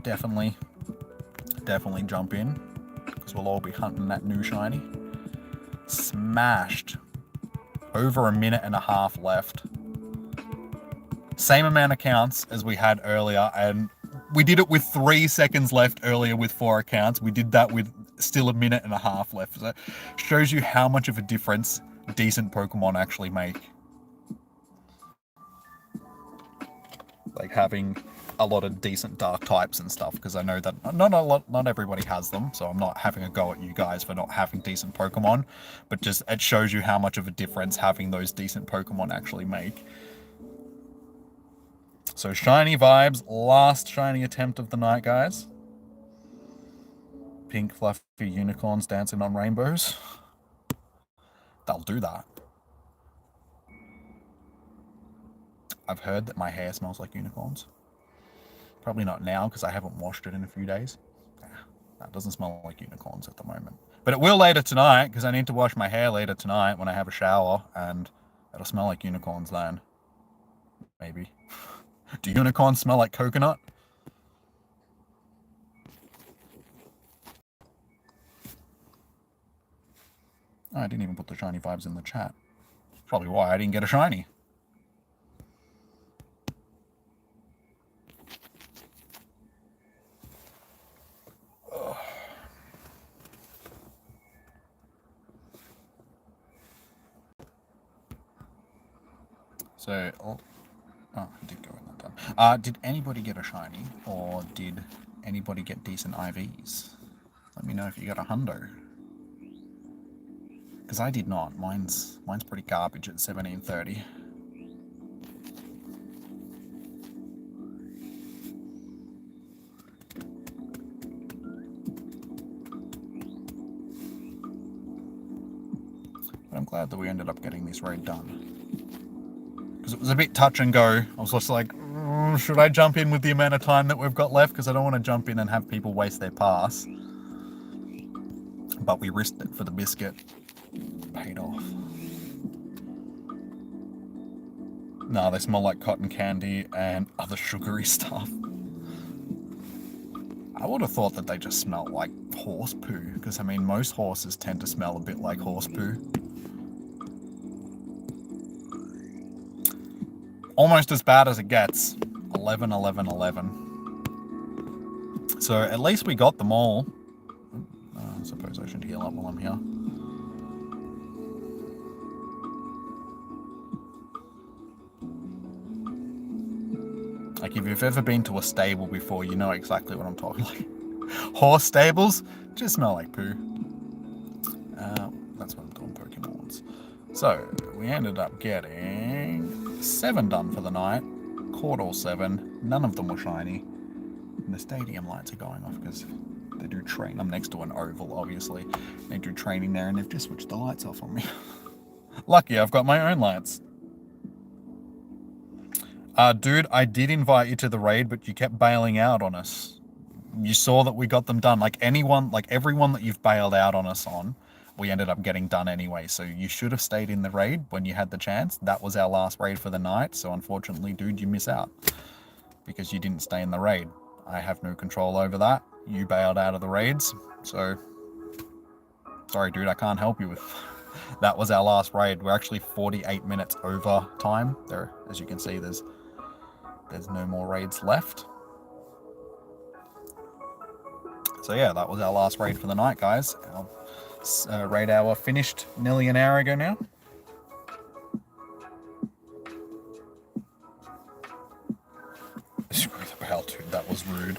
definitely jump in, because we'll all be hunting that new shiny. Smashed. Over a minute and a half left. Same amount of counts as we had earlier, and we did it with 3 seconds left earlier with 4 accounts. We did that with still a minute and a half left. So it shows you how much of a difference decent Pokemon actually make. Like having a lot of decent dark types and stuff, because I know that not everybody has them, so I'm not having a go at you guys for not having decent Pokemon, but just it shows you how much of a difference having those decent Pokemon actually make. So shiny vibes, last shiny attempt of the night, guys. Pink fluffy unicorns dancing on rainbows. They'll do that. I've heard that my hair smells like unicorns. Probably not now because I haven't washed it in a few days. That doesn't smell like unicorns at the moment. But it will later tonight because I need to wash my hair later tonight when I have a shower, and it'll smell like unicorns then. Maybe. Do unicorns smell like coconut? Oh, I didn't even put the shiny vibes in the chat. Probably why I didn't get a shiny. So, oh, I did go in that time. Did anybody get a shiny, or did anybody get decent IVs? Let me know if you got a hundo. Because I did not. Mine's pretty garbage at 1730. But I'm glad that we ended up getting this raid done. Because it was a bit touch and go. I was just like, should I jump in with the amount of time that we've got left? Because I don't want to jump in and have people waste their pass. But we risked it for the biscuit. Paid off. No, they smell like cotton candy and other sugary stuff. I would have thought that they just smell like horse poo. Because, I mean, most horses tend to smell a bit like horse poo. Almost as bad as it gets. 11, 11, 11. So at least we got them all. I suppose I should heal up while I'm here. Like, if you've ever been to a stable before, you know exactly what I'm talking about. Horse stables just smell like poo. That's what I'm doing, Pokemons. So, we ended up getting 7 done for the night. Caught all 7. None of them were shiny. And the stadium lights are going off because they do train. I'm next to an oval, obviously. They do training there, and they've just switched the lights off on me. Lucky I've got my own lights. Dude, I did invite you to the raid, but you kept bailing out on us. You saw that we got them done. Like everyone that you've bailed out on us on, we ended up getting done anyway. So you should have stayed in the raid when you had the chance. That was our last raid for the night. So unfortunately, dude, you miss out because you didn't stay in the raid. I have no control over that. You bailed out of the raids. So sorry, dude, I can't help you with that. Was our last raid. We're actually 48 minutes over time. There, as you can see, there's no more raids left. So yeah, that was our last raid for the night, guys. Our raid hour finished nearly an hour ago now. Screw the bell, dude. That was rude.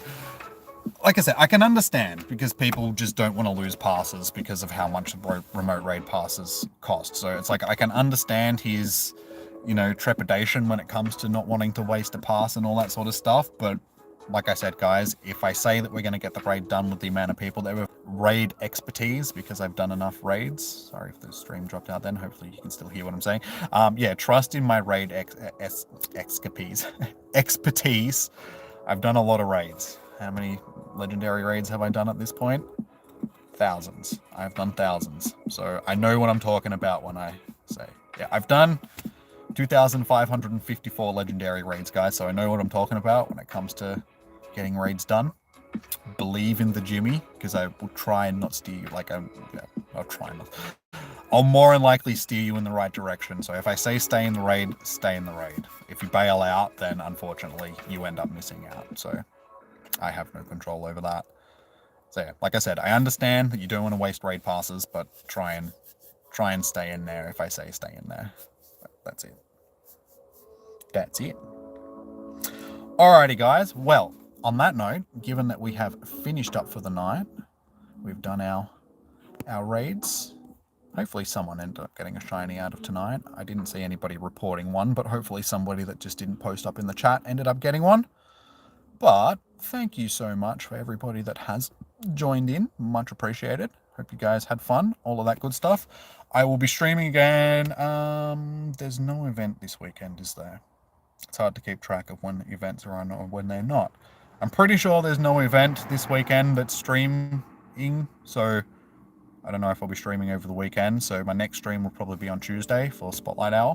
Like I said, I can understand because people just don't want to lose passes because of how much remote raid passes cost. So it's like I can understand his, trepidation when it comes to not wanting to waste a pass and all that sort of stuff. But like I said, guys, if I say that we're going to get the raid done with the amount of people that have raid expertise, because I've done enough raids. Sorry if the stream dropped out then. Hopefully you can still hear what I'm saying. Yeah, trust in my raid expertise. I've done a lot of raids. How many legendary raids have I done at this point? Thousands. I've done thousands. So I know what I'm talking about when I say, yeah, I've done 2,554 legendary raids, guys. So I know what I'm talking about when it comes to getting raids done. Believe in the Jimmy, because I will try and not steer you. I'll try not. I'll more than likely steer you in the right direction. So if I say stay in the raid, stay in the raid. If you bail out, then unfortunately you end up missing out. So I have no control over that. So yeah, like I said, I understand that you don't want to waste raid passes, but try and stay in there if I say stay in there. That's it. That's it. Alrighty, guys. Well, on that note, given that we have finished up for the night, we've done our raids. Hopefully someone ended up getting a shiny out of tonight. I didn't see anybody reporting one, but hopefully somebody that just didn't post up in the chat ended up getting one. But thank you so much for everybody that has joined in. Much appreciated. Hope you guys had fun. All of that good stuff. I will be streaming again. There's no event this weekend, is there? It's hard to keep track of when events are on or when they're not. I'm pretty sure there's no event this weekend that's streaming. So I don't know if I'll be streaming over the weekend. So my next stream will probably be on Tuesday for Spotlight Hour.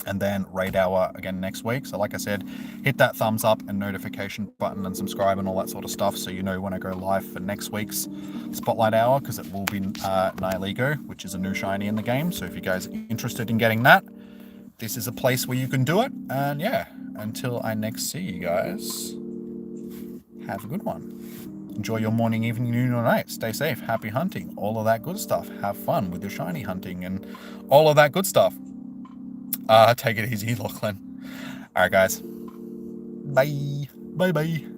And then raid hour again next week. So like I said, hit that thumbs up and notification button and subscribe and all that sort of stuff so you know when I go live for next week's Spotlight Hour, because it will be Nihilego, which is a new shiny in the game. So if you guys are interested in getting that, this is a place where you can do it. And yeah, until I next see you guys, have a good one. Enjoy your morning, evening, noon, or night. Stay safe. Happy hunting. All of that good stuff. Have fun with your shiny hunting and all of that good stuff. Take it easy, Lachlan. All right, guys. Bye. Bye.